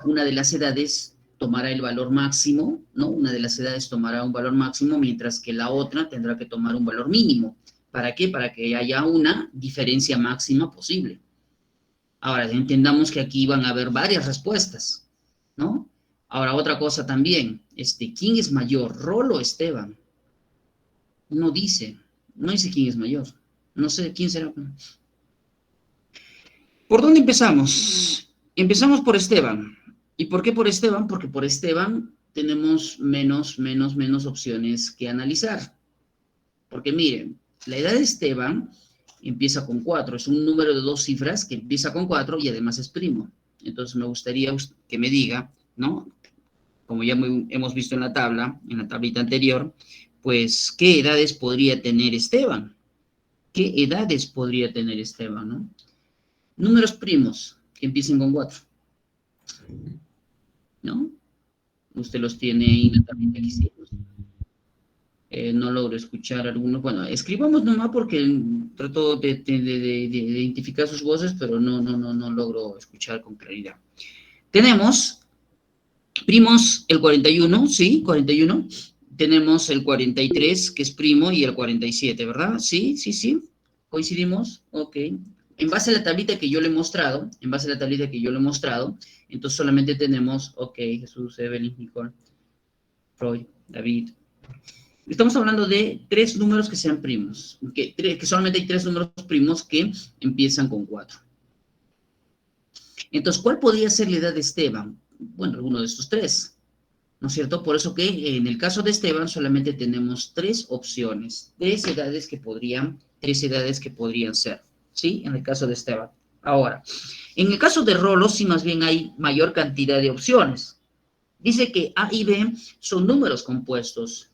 una de las edades tomará el valor máximo, ¿no? Una de las edades tomará un valor máximo, mientras que la otra tendrá que tomar un valor mínimo. ¿Para qué? Para que haya una diferencia máxima posible. Ahora, entendamos que aquí van a haber varias respuestas, ¿no? Ahora, otra cosa también, ¿quién es mayor, Rolo o Esteban? No dice quién es mayor. No sé quién será. ¿Por dónde empezamos? Empezamos por Esteban. ¿Y por qué por Esteban? Porque por Esteban tenemos menos opciones que analizar. Porque miren, la edad de Esteban empieza con 4, es un número de 2 cifras que empieza con 4 y además es primo. Entonces me gustaría que me diga, ¿no? Como ya hemos visto en la tablita anterior, pues, ¿qué edades podría tener Esteban? ¿Qué edades podría tener Esteban, no? Números primos que empiecen con 4, ¿no? Usted los tiene ahí en la tablita que hicimos. No logro escuchar algunos. Bueno, escribamos nomás porque trato de identificar sus voces, pero no logro escuchar con claridad. Tenemos primos el 41, ¿sí? 41. Tenemos el 43, que es primo, y el 47, ¿verdad? Sí. ¿Coincidimos? Ok. En base a la tablita que yo le he mostrado, entonces solamente tenemos, ok, Jesús, Evelyn, Nicole, Freud, David. Estamos hablando de 3 números que sean primos, que solamente hay 3 números primos que empiezan con 4. Entonces, ¿cuál podría ser la edad de Esteban? Bueno, alguno de estos 3, ¿no es cierto? Por eso que en el caso de Esteban solamente tenemos 3 opciones, 3 edades que podrían ser, ¿sí? En el caso de Esteban. Ahora, en el caso de Rolo, sí más bien hay mayor cantidad de opciones. Dice que A y B son números compuestos.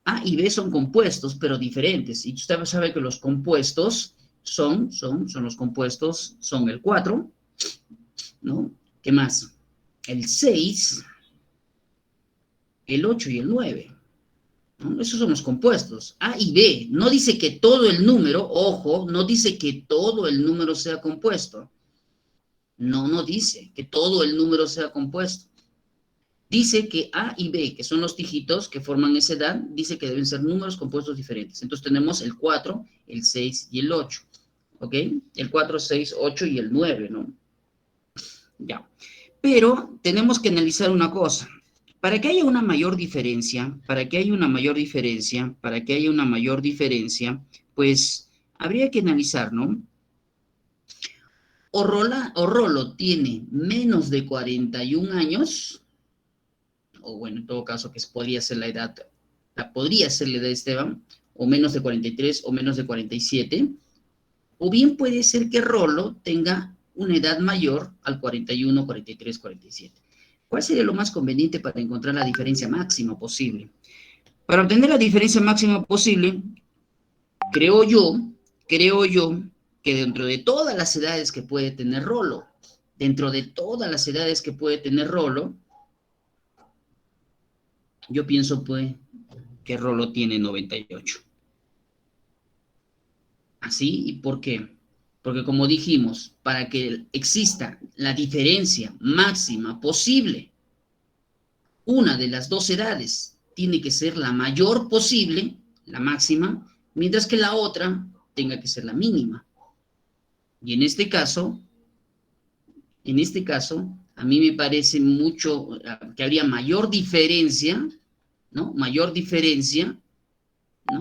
A y B son compuestos, pero diferentes. Y usted sabe que los compuestos son los compuestos, son el 4, ¿no? ¿Qué más? El 6, el 8 y el 9. ¿No? Esos son los compuestos. A y B. No dice que todo el número, ojo, no dice que todo el número sea compuesto. No dice que todo el número sea compuesto. Dice que A y B, que son los dígitos que forman esa edad, dice que deben ser números compuestos diferentes. Entonces tenemos el 4, el 6 y el 8. ¿Ok? El 4, 6, 8 y el 9, ¿no? Ya. Pero tenemos que analizar una cosa. Para que haya una mayor diferencia, pues habría que analizar, ¿no? O Rolo tiene menos de 41 años, o bueno, en todo caso, que podría ser la edad de Esteban, o menos de 43 o menos de 47, o bien puede ser que Rolo tenga una edad mayor al 41, 43, 47. ¿Cuál sería lo más conveniente para encontrar la diferencia máxima posible? Para obtener la diferencia máxima posible, creo yo que dentro de todas las edades que puede tener Rolo, yo pienso pues que Rolo tiene 98. ¿Así? ¿Y por qué? Porque como dijimos, para que exista la diferencia máxima posible, una de las 2 edades tiene que ser la mayor posible, la máxima, mientras que la otra tenga que ser la mínima. Y en este caso, a mí me parece mucho que habría mayor diferencia, ¿no? ¿no?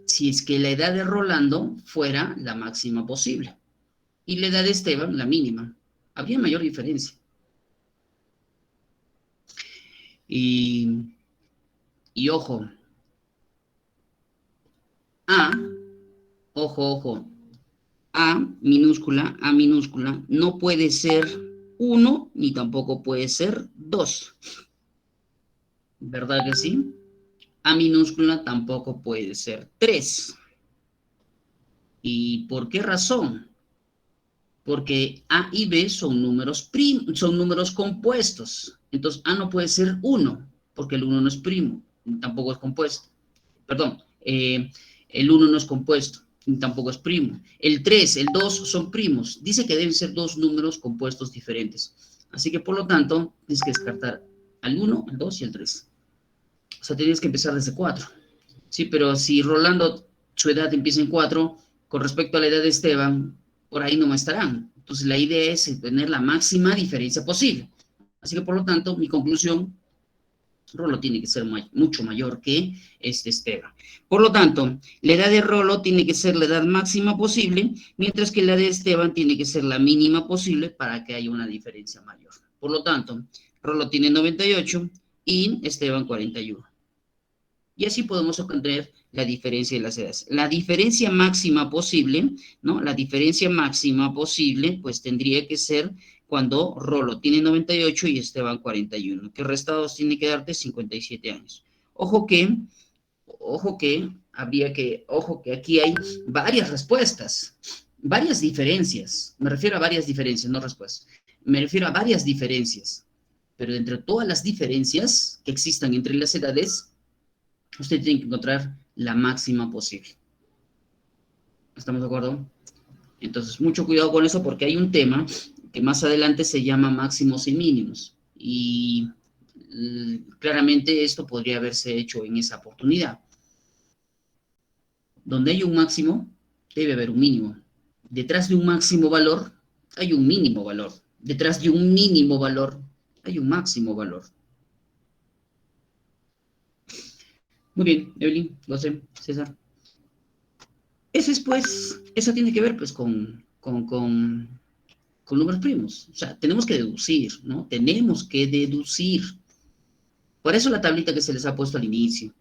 Si es que la edad de Rolando fuera la máxima posible y la edad de Esteban la mínima. Habría mayor diferencia. Y ojo, ojo, A minúscula, no puede ser 1 ni tampoco puede ser 2. ¿Verdad que sí? A minúscula tampoco puede ser 3. ¿Y por qué razón? Porque A y B son números compuestos. Entonces, A no puede ser 1, porque el 1 no es primo, tampoco es compuesto. Perdón, el 1 no es compuesto, tampoco es primo. El 3, el 2 son primos. Dice que deben ser dos números compuestos diferentes. Así que, por lo tanto, tienes que descartar al 1, al 2 y al 3. O sea, tienes que empezar desde 4. Sí, pero si Rolando, su edad empieza en 4, con respecto a la edad de Esteban, por ahí no estarán. Entonces, la idea es tener la máxima diferencia posible. Así que, por lo tanto, mi conclusión, Rolo tiene que ser mucho mayor que Esteban. Por lo tanto, la edad de Rolo tiene que ser la edad máxima posible, mientras que la de Esteban tiene que ser la mínima posible para que haya una diferencia mayor. Por lo tanto, Rolo tiene 98 y Esteban 41. Y así podemos obtener la diferencia de las edades. La diferencia máxima posible, ¿no? La diferencia máxima posible, pues tendría que ser cuando Rolo tiene 98 y Esteban 41, que restados tiene que darte 57 años. Ojo que ojo que aquí hay varias respuestas, varias diferencias. Me refiero a varias diferencias, no respuestas. Me refiero a varias diferencias. Pero entre todas las diferencias que existan entre las edades, usted tiene que encontrar la máxima posible. ¿Estamos de acuerdo? Entonces, mucho cuidado con eso porque hay un tema que más adelante se llama máximos y mínimos. Y claramente esto podría haberse hecho en esa oportunidad. Donde hay un máximo, debe haber un mínimo. Detrás de un máximo valor, hay un mínimo valor. Detrás de un mínimo valor, hay un máximo valor. Muy bien, Evelyn, lo sé, César. Ese es, pues, eso tiene que ver, pues, con números primos. O sea, tenemos que deducir, ¿no? Tenemos que deducir. Por eso la tablita que se les ha puesto al inicio,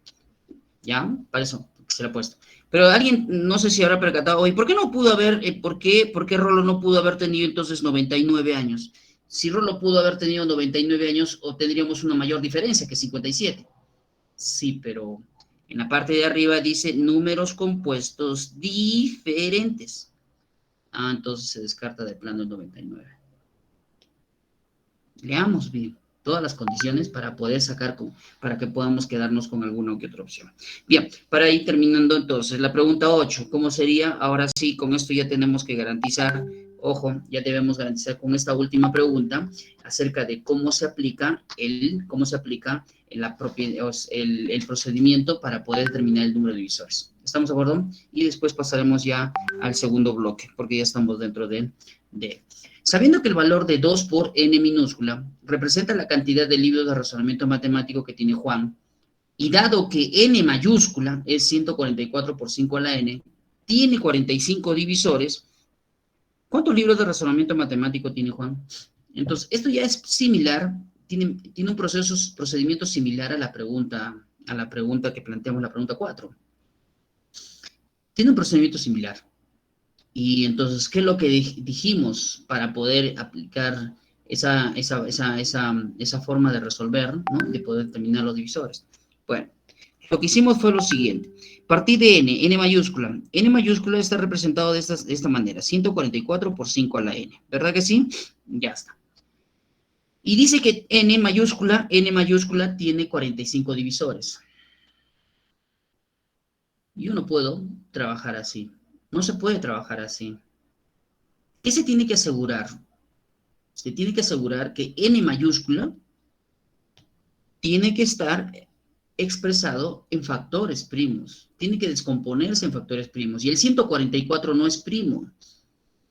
¿ya? Para eso se la ha puesto. Pero alguien, no sé si habrá percatado hoy, ¿por qué no pudo haber, por qué Rolo no pudo haber tenido entonces 99 años? Si Rolo pudo haber tenido 99 años, obtendríamos una mayor diferencia que 57. Sí, pero en la parte de arriba dice números compuestos diferentes. Ah, entonces se descarta de plano el 99. Leamos bien todas las condiciones para poder para que podamos quedarnos con alguna que otra opción. Bien, para ir terminando entonces, la pregunta 8, ¿cómo sería? Ahora sí, con esto ya tenemos que garantizar, ojo, ya debemos garantizar con esta última pregunta acerca de cómo se aplica el procedimiento para poder determinar el número de divisores. ¿Estamos de acuerdo? Y después pasaremos ya al segundo bloque, porque ya estamos dentro de Sabiendo que el valor de 2 por n minúscula representa la cantidad de libros de razonamiento matemático que tiene Juan, y dado que n mayúscula es 144 por 5 a la n, tiene 45 divisores, ¿cuántos libros de razonamiento matemático tiene Juan? Entonces, esto ya es similar, tiene un procedimiento similar a la pregunta que planteamos, la pregunta 4. Tiene un procedimiento similar. Y entonces, ¿qué es lo que dijimos para poder aplicar esa forma de resolver, ¿no? De poder determinar los divisores? Bueno, lo que hicimos fue lo siguiente. Partí de n mayúscula. N mayúscula está representado de esta manera, 144 por 5 a la n. ¿Verdad que sí? Ya está. Y dice que n mayúscula tiene 45 divisores. Yo no puedo trabajar así. No se puede trabajar así. ¿Qué se tiene que asegurar? Se tiene que asegurar que n mayúscula tiene que estar expresado en factores primos. Tiene que descomponerse en factores primos. Y el 144 no es primo.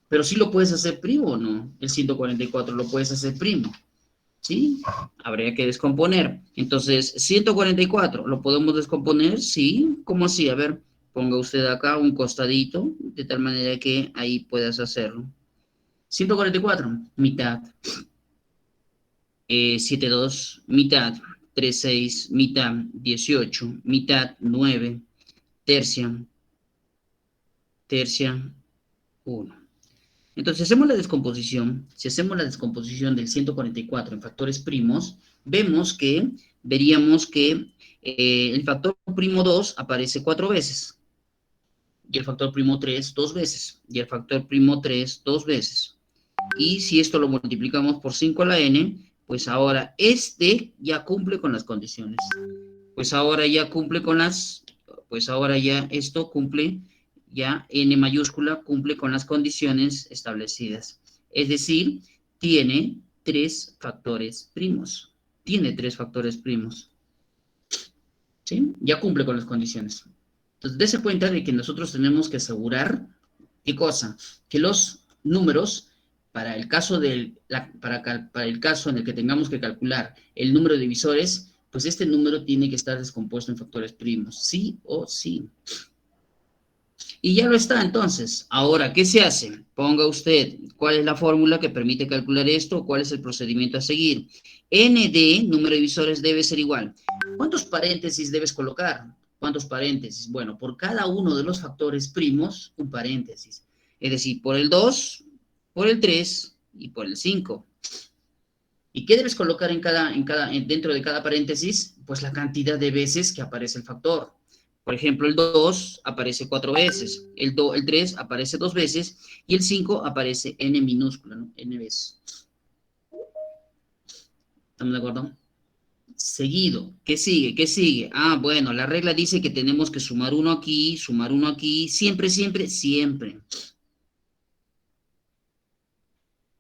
Pero sí lo puedes hacer primo o no. El 144 lo puedes hacer primo. ¿Sí? Habría que descomponer. Entonces, 144, ¿lo podemos descomponer? Sí. ¿Cómo así? A ver, ponga usted acá un costadito, de tal manera que ahí puedas hacerlo. 144, mitad. 7,2, mitad. 3,6, mitad. 18, mitad. 9, tercia. Tercia, 1. Entonces, si hacemos la descomposición, del 144 en factores primos, veríamos que el factor primo 2 aparece 4 veces, y el factor primo 3 2 veces, y el factor primo 3 2 veces. Y si esto lo multiplicamos por 5 a la n, pues ahora este ya cumple con las condiciones. Pues ahora ya esto cumple, ya n mayúscula cumple con las condiciones establecidas. Es decir, tiene 3 factores primos. ¿Sí? Ya cumple con las condiciones. Entonces, dése cuenta de que nosotros tenemos que asegurar, ¿qué cosa? Que los números, para el caso para el caso en el que tengamos que calcular el número de divisores, pues este número tiene que estar descompuesto en factores primos, sí o sí. Y ya lo está, entonces. Ahora, ¿qué se hace? Ponga usted cuál es la fórmula que permite calcular esto, o cuál es el procedimiento a seguir. N de número de divisores debe ser igual. ¿Cuántos paréntesis debes colocar? ¿Cuántos paréntesis? Bueno, por cada uno de los factores primos, un paréntesis. Es decir, por el 2, por el 3 y por el 5. ¿Y qué debes colocar dentro de cada paréntesis? Pues la cantidad de veces que aparece el factor. Por ejemplo, el 2 aparece 4 veces, el 3 aparece 2 veces, y el 5 aparece n minúscula, ¿no? N veces. ¿Estamos de acuerdo? Seguido. ¿Qué sigue? ¿Qué sigue? Ah, bueno, la regla dice que tenemos que sumar uno aquí, siempre, siempre, siempre.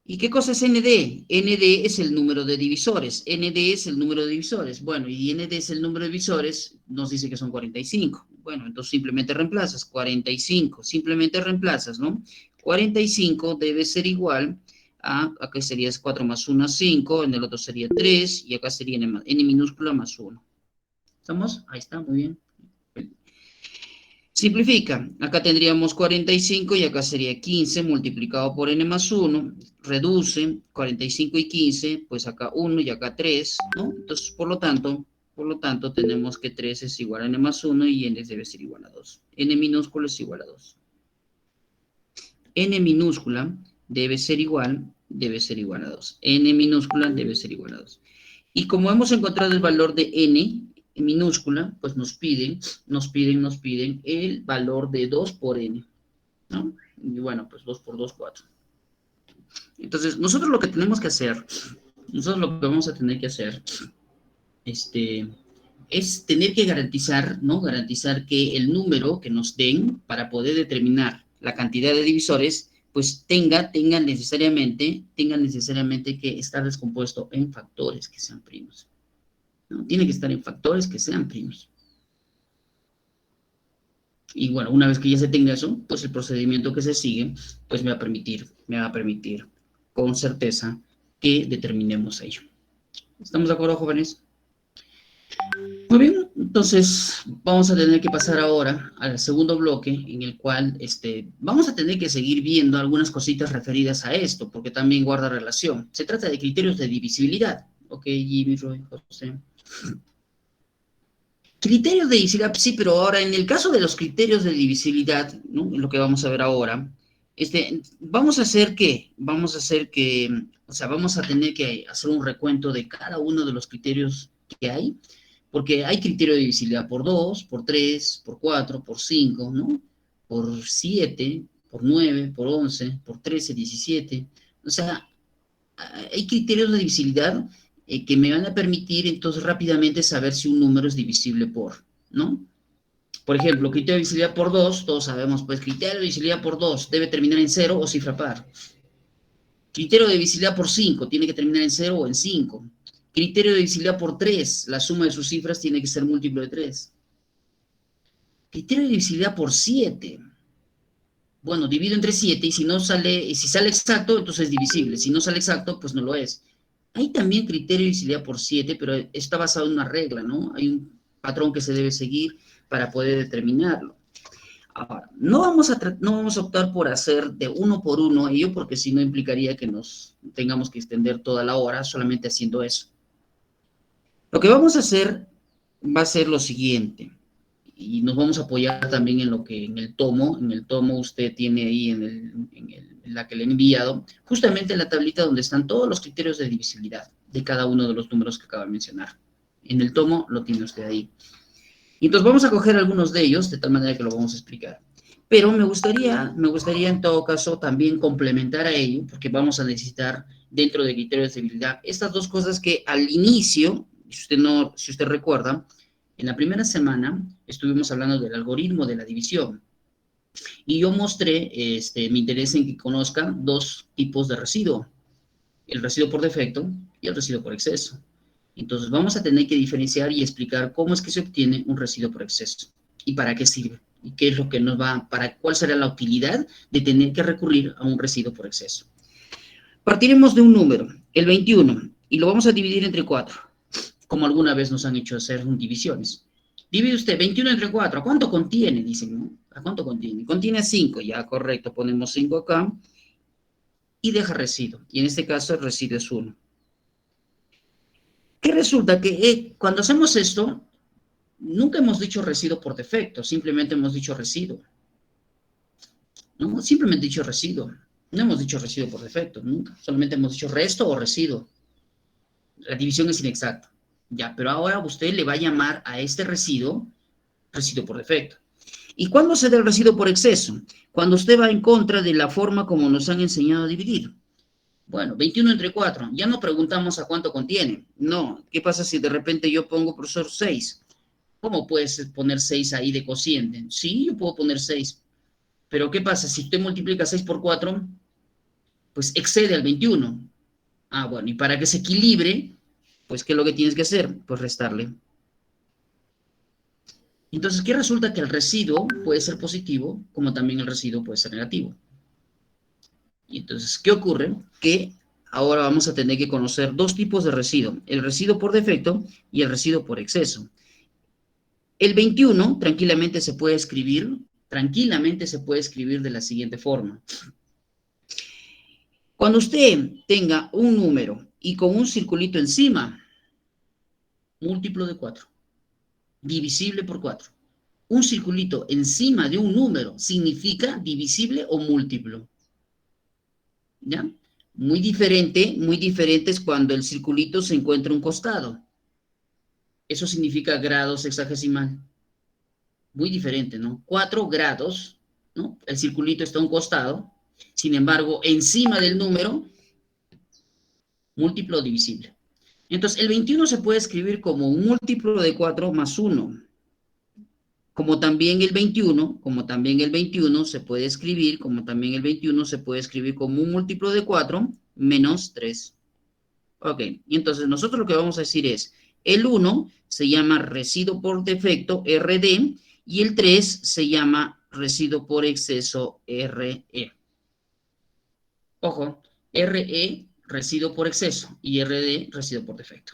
¿Y qué cosa es ND? ND es el número de divisores. ND es el número de divisores. Bueno, y ND es el número de divisores, nos dice que son 45. Bueno, entonces simplemente reemplazas 45. Simplemente reemplazas, ¿no? 45 debe ser igual a, acá sería 4 más 1, 5, en el otro sería 3, y acá sería n minúscula más 1. ¿Estamos? Ahí está, muy bien. Simplifica, acá tendríamos 45 y acá sería 15 multiplicado por n más 1, reduce 45 y 15, pues acá 1 y acá 3, ¿no? Entonces, por lo tanto, tenemos que 3 es igual a n más 1 y n debe ser igual a 2. N minúsculo es igual a 2. N minúscula debe ser igual a 2. N minúscula debe ser igual a 2. Y como hemos encontrado el valor de n en minúscula, pues nos piden el valor de 2 por n, ¿no? Y bueno, pues 2 por 2, 4. Entonces, nosotros lo que vamos a tener que hacer, es tener que garantizar, ¿no? Garantizar que el número que nos den para poder determinar la cantidad de divisores, pues tengan necesariamente que estar descompuesto en factores que sean primos, ¿no? Tiene que estar en factores que sean primos. Y bueno, una vez que ya se tenga eso, pues el procedimiento que se sigue, pues me va a permitir con certeza que determinemos ello. ¿Estamos de acuerdo, jóvenes? Muy bien, entonces vamos a tener que pasar ahora al segundo bloque, en el cual vamos a tener que seguir viendo algunas cositas referidas a esto, porque también guarda relación. Se trata de criterios de divisibilidad. Ok, Jimmy, Roy, José. Criterios de divisibilidad, sí, pero ahora en el caso de los criterios de divisibilidad, ¿no? Lo que vamos a ver ahora, vamos a tener que hacer un recuento de cada uno de los criterios que hay, porque hay criterio de divisibilidad por 2, por 3, por 4, por 5, ¿no? Por 7, por 9, por 11, por 13, 17. O sea, hay criterios de divisibilidad que me van a permitir entonces rápidamente saber si un número es divisible por, ¿no? Por ejemplo, criterio de divisibilidad por 2, todos sabemos, pues criterio de divisibilidad por 2 debe terminar en 0 o cifra par. Criterio de divisibilidad por 5 tiene que terminar en 0 o en 5. Criterio de divisibilidad por 3, la suma de sus cifras tiene que ser múltiplo de 3. Criterio de divisibilidad por 7. Bueno, divido entre 7 y si sale exacto, entonces es divisible. Si no sale exacto, pues no lo es. Hay también criterio de divisibilidad por 7, pero está basado en una regla, ¿no? Hay un patrón que se debe seguir para poder determinarlo. Ahora, no vamos a optar por hacer de uno por uno ello, porque si no implicaría que nos tengamos que extender toda la hora solamente haciendo eso. Lo que vamos a hacer va a ser lo siguiente, y nos vamos a apoyar también en el tomo usted tiene ahí en la que le he enviado, justamente en la tablita donde están todos los criterios de divisibilidad de cada uno de los números que acabo de mencionar. En el tomo lo tiene usted ahí. Y entonces vamos a coger algunos de ellos, de tal manera que lo vamos a explicar. Pero me gustaría en todo caso también complementar a ello, porque vamos a necesitar dentro de criterios de divisibilidad estas dos cosas que al inicio, si usted recuerda, en la primera semana estuvimos hablando del algoritmo de la división. Y yo mostré mi interés en que conozcan dos tipos de residuo, el residuo por defecto y el residuo por exceso. Entonces vamos a tener que diferenciar y explicar cómo es que se obtiene un residuo por exceso y para qué sirve y qué es lo que nos va, cuál será la utilidad de tener que recurrir a un residuo por exceso. Partiremos de un número, el 21, y lo vamos a dividir entre 4, como alguna vez nos han hecho hacer divisiones. Divide usted 21 entre 4, ¿a cuánto contiene? Dicen, ¿no? ¿A cuánto contiene? Contiene 5, ya, correcto, ponemos 5 acá, y deja residuo, y en este caso el residuo es 1. ¿Qué resulta? Que cuando hacemos esto, nunca hemos dicho residuo por defecto, simplemente hemos dicho residuo. ¿No? Simplemente dicho residuo. No hemos dicho residuo por defecto, nunca. Solamente hemos dicho resto o residuo. La división es inexacta. Ya, pero ahora usted le va a llamar a este residuo por defecto. ¿Y cuándo se da el residuo por exceso? Cuando usted va en contra de la forma como nos han enseñado a dividir. Bueno, 21 entre 4. Ya no preguntamos a cuánto contiene. No. ¿Qué pasa si de repente yo pongo, profesor, 6? ¿Cómo puedes poner 6 ahí de cociente? Sí, yo puedo poner 6. Pero ¿qué pasa? Si usted multiplica 6 por 4, pues excede al 21. Ah, bueno, y para que se equilibre, pues ¿qué es lo que tienes que hacer? Pues restarle. Entonces, ¿qué resulta? Que el residuo puede ser positivo, como también el residuo puede ser negativo. Y entonces, ¿qué ocurre? Que ahora vamos a tener que conocer dos tipos de residuo, el residuo por defecto y el residuo por exceso. El 21 tranquilamente se puede escribir de la siguiente forma. Cuando usted tenga un número y con un circulito encima, múltiplo de 4, divisible por 4. Un circulito encima de un número significa divisible o múltiplo. ¿Ya? Muy diferente es cuando el circulito se encuentra a un costado. Eso significa grados hexagesimal. Muy diferente, ¿no? 4 grados, ¿no? El circulito está a un costado. Sin embargo, encima del número, múltiplo divisible. Entonces, el 21 se puede escribir como un múltiplo de 4 más 1. Como también el 21 se puede escribir, como un múltiplo de 4 menos 3. Ok, y entonces nosotros lo que vamos a decir es, el 1 se llama residuo por defecto, RD, y el 3 se llama residuo por exceso, RE. Ojo, RE, residuo por exceso, y RD, residuo por defecto.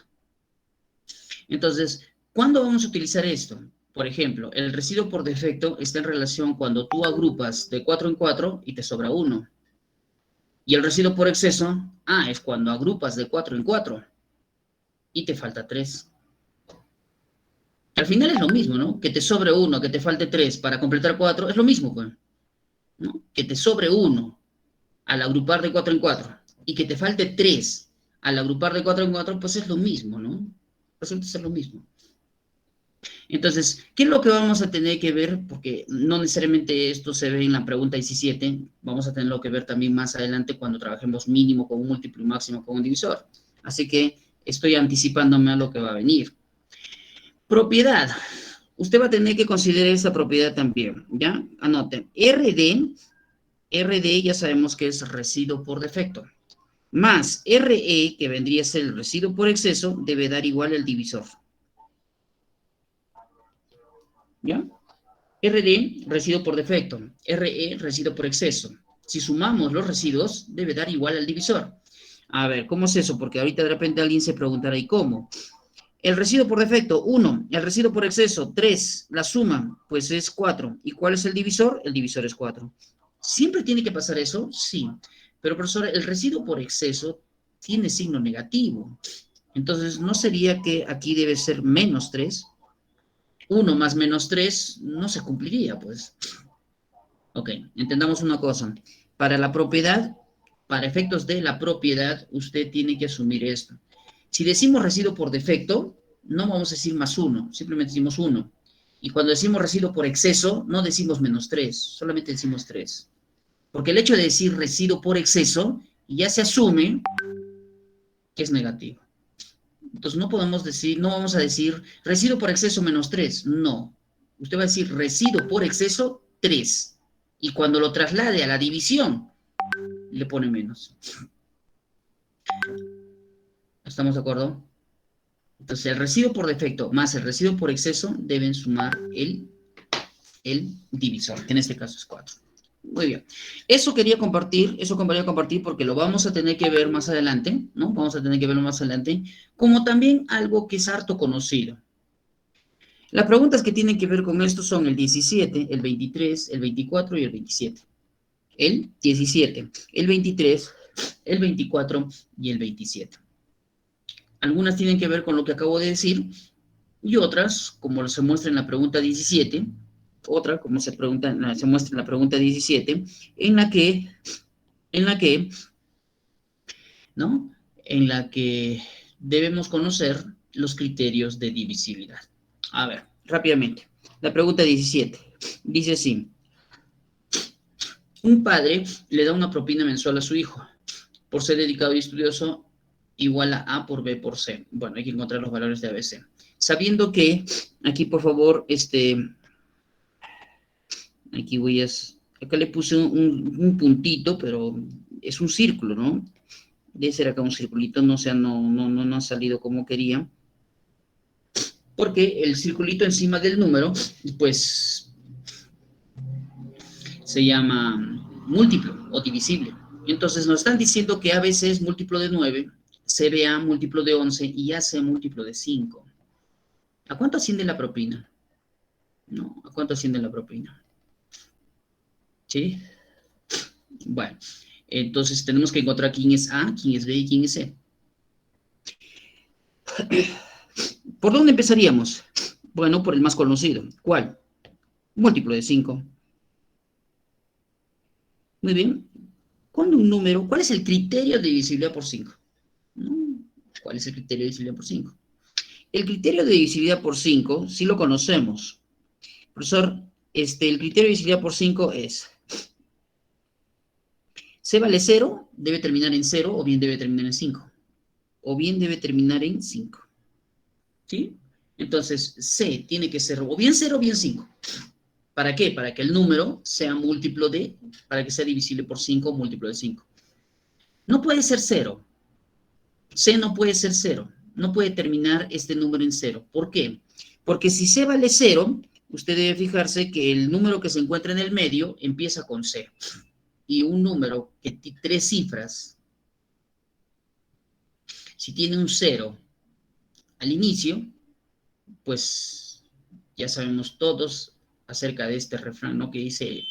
Entonces, ¿cuándo vamos a utilizar esto? Por ejemplo, el residuo por defecto está en relación cuando tú agrupas de 4 en 4 y te sobra 1. Y el residuo por exceso, es cuando agrupas de 4 en 4 y te falta 3. Al final es lo mismo, ¿no? Que te sobre 1, que te falte 3 para completar 4, es lo mismo, pues, ¿no? Que te sobre 1 al agrupar de 4 en 4 y que te falte 3 al agrupar de 4 en 4, pues es lo mismo, ¿no? Resulta ser lo mismo. Entonces, ¿qué es lo que vamos a tener que ver? Porque no necesariamente esto se ve en la pregunta 17, vamos a tenerlo que ver también más adelante cuando trabajemos mínimo con un múltiplo y máximo con un divisor. Así que estoy anticipándome a lo que va a venir. Propiedad. Usted va a tener que considerar esa propiedad también, ¿ya? Anoten. RD ya sabemos que es residuo por defecto. Más RE, que vendría a ser el residuo por exceso, debe dar igual al divisor. ¿Ya? RD, residuo por defecto. RE, residuo por exceso. Si sumamos los residuos, debe dar igual al divisor. A ver, ¿cómo es eso? Porque ahorita de repente alguien se preguntará, ¿y cómo? El residuo por defecto, 1. El residuo por exceso, 3. La suma, pues es 4. ¿Y cuál es el divisor? El divisor es 4. ¿Siempre tiene que pasar eso? Sí. Pero, profesor, el residuo por exceso tiene signo negativo. Entonces, ¿no sería que aquí debe ser menos 3? 1 más menos 3 no se cumpliría, pues. Ok, entendamos una cosa. Para la propiedad, para efectos de la propiedad, usted tiene que asumir esto. Si decimos residuo por defecto, no vamos a decir más 1, simplemente decimos 1. Y cuando decimos residuo por exceso, no decimos menos 3, solamente decimos 3. Porque el hecho de decir residuo por exceso ya se asume que es negativo. Entonces no podemos decir, no vamos a decir residuo por exceso menos 3, no. Usted va a decir residuo por exceso 3. Y cuando lo traslade a la división, le pone menos. ¿Estamos de acuerdo? Entonces el residuo por defecto más el residuo por exceso deben sumar el divisor, que en este caso es 4. Muy bien. Eso quería compartir porque lo vamos a tener que ver más adelante, ¿no? Vamos a tener que verlo más adelante, como también algo que es harto conocido. Las preguntas que tienen que ver con esto son el 17, el 23, el 24 y el 27. El 17, el 23, el 24 y el 27. Algunas tienen que ver con lo que acabo de decir y otras, como se muestra en la pregunta 17, otra, como se muestra en la pregunta 17, en la que, ¿no? En la que debemos conocer los criterios de divisibilidad. A ver, rápidamente. La pregunta 17 dice así: un padre le da una propina mensual a su hijo por ser dedicado y estudioso igual a por B por C. Bueno, hay que encontrar los valores de ABC. Sabiendo que, aquí por favor, aquí voy a, acá le puse un puntito, pero es un círculo, ¿no? Debe ser acá un circulito, no ha salido como quería. Porque el circulito encima del número, pues, se llama múltiplo o divisible. Entonces nos están diciendo que ABC es múltiplo de 9, CBA múltiplo de 11 y AC múltiplo de 5. ¿A cuánto asciende la propina? ¿No? ¿A cuánto asciende la propina? ¿Sí? Bueno, entonces tenemos que encontrar quién es A, quién es B y quién es C. ¿Por dónde empezaríamos? Bueno, por el más conocido. ¿Cuál? Múltiplo de 5. Muy bien. Cuando un número, ¿cuál es el criterio de divisibilidad por 5? ¿Cuál es el criterio de divisibilidad por 5? El criterio de divisibilidad por 5, sí lo conocemos. Profesor, el criterio de divisibilidad por 5 es: C vale 0, debe terminar en 0, o bien debe terminar en 5. O bien debe terminar en 5. ¿Sí? Entonces, C tiene que ser o bien 0 o bien 5. ¿Para qué? Para que el número sea múltiplo de, para que sea divisible por 5 o múltiplo de 5. No puede ser 0. C no puede ser 0. No puede terminar este número en 0. ¿Por qué? Porque si C vale 0, usted debe fijarse que el número que se encuentra en el medio empieza con C. Y un número que tiene 3 cifras, si tiene un 0 al inicio, pues ya sabemos todos acerca de este refrán, ¿no? Que dice,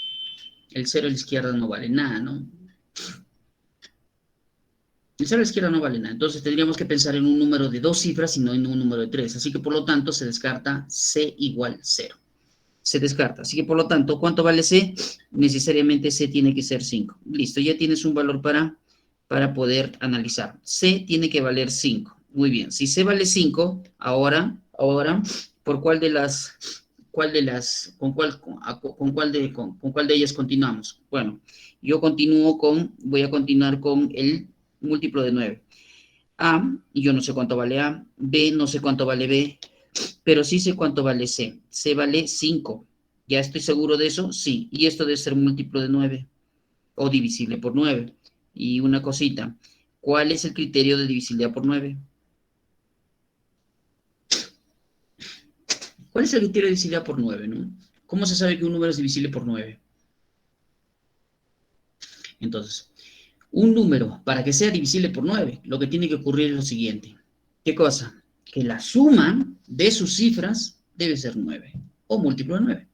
el 0 a la izquierda no vale nada, ¿no? El 0 a la izquierda no vale nada. Entonces tendríamos que pensar en un número de 2 cifras y no en un número de 3. Así que por lo tanto se descarta C igual 0. Se descarta. Así que por lo tanto, ¿cuánto vale C? Necesariamente C tiene que ser 5. Listo, ya tienes un valor para poder analizar. C tiene que valer 5. Muy bien. Si C vale 5, ahora, ¿por cuál de las, con cuál de ellas continuamos? Bueno, voy a continuar con el múltiplo de 9. A, yo no sé cuánto vale A. B, no sé cuánto vale B. Pero sí sé cuánto vale C. C vale 5. ¿Ya estoy seguro de eso? Sí. Y esto debe ser múltiplo de 9. O divisible por 9. Y una cosita. ¿Cuál es el criterio de divisibilidad por 9? ¿Cuál es el criterio de divisibilidad por 9, no? ¿Cómo se sabe que un número es divisible por 9? Entonces, un número, para que sea divisible por 9, lo que tiene que ocurrir es lo siguiente. ¿Qué cosa? Que la suma de sus cifras debe ser 9, o múltiplo de 9.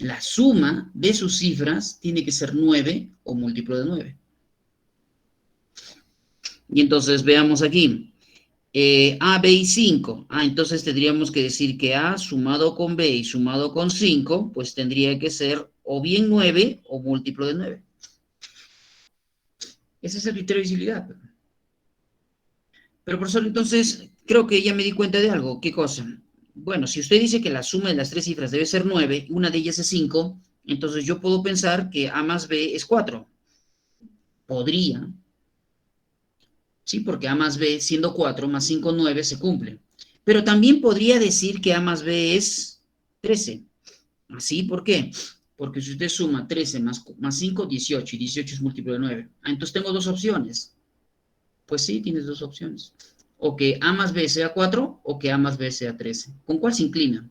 La suma de sus cifras tiene que ser 9 o múltiplo de 9. Y entonces veamos aquí. A, B y 5. Entonces tendríamos que decir que A sumado con B y sumado con 5, pues tendría que ser o bien 9 o múltiplo de 9. Ese es el criterio de divisibilidad. Pero profesor, entonces, creo que ya me di cuenta de algo. ¿Qué cosa? Bueno, si usted dice que la suma de las tres cifras debe ser 9, una de ellas es 5, entonces yo puedo pensar que A más B es 4. Podría, ¿sí? Porque A más B, siendo 4 más 5, 9, se cumple. Pero también podría decir que A más B es 13. ¿Así? ¿Por qué? Porque si usted suma 13 más 5, 18, y 18 es múltiplo de 9. Ah, entonces tengo dos opciones. Pues sí, tienes dos opciones. O que A más B sea 4 o que A más B sea 13. ¿Con cuál se inclina?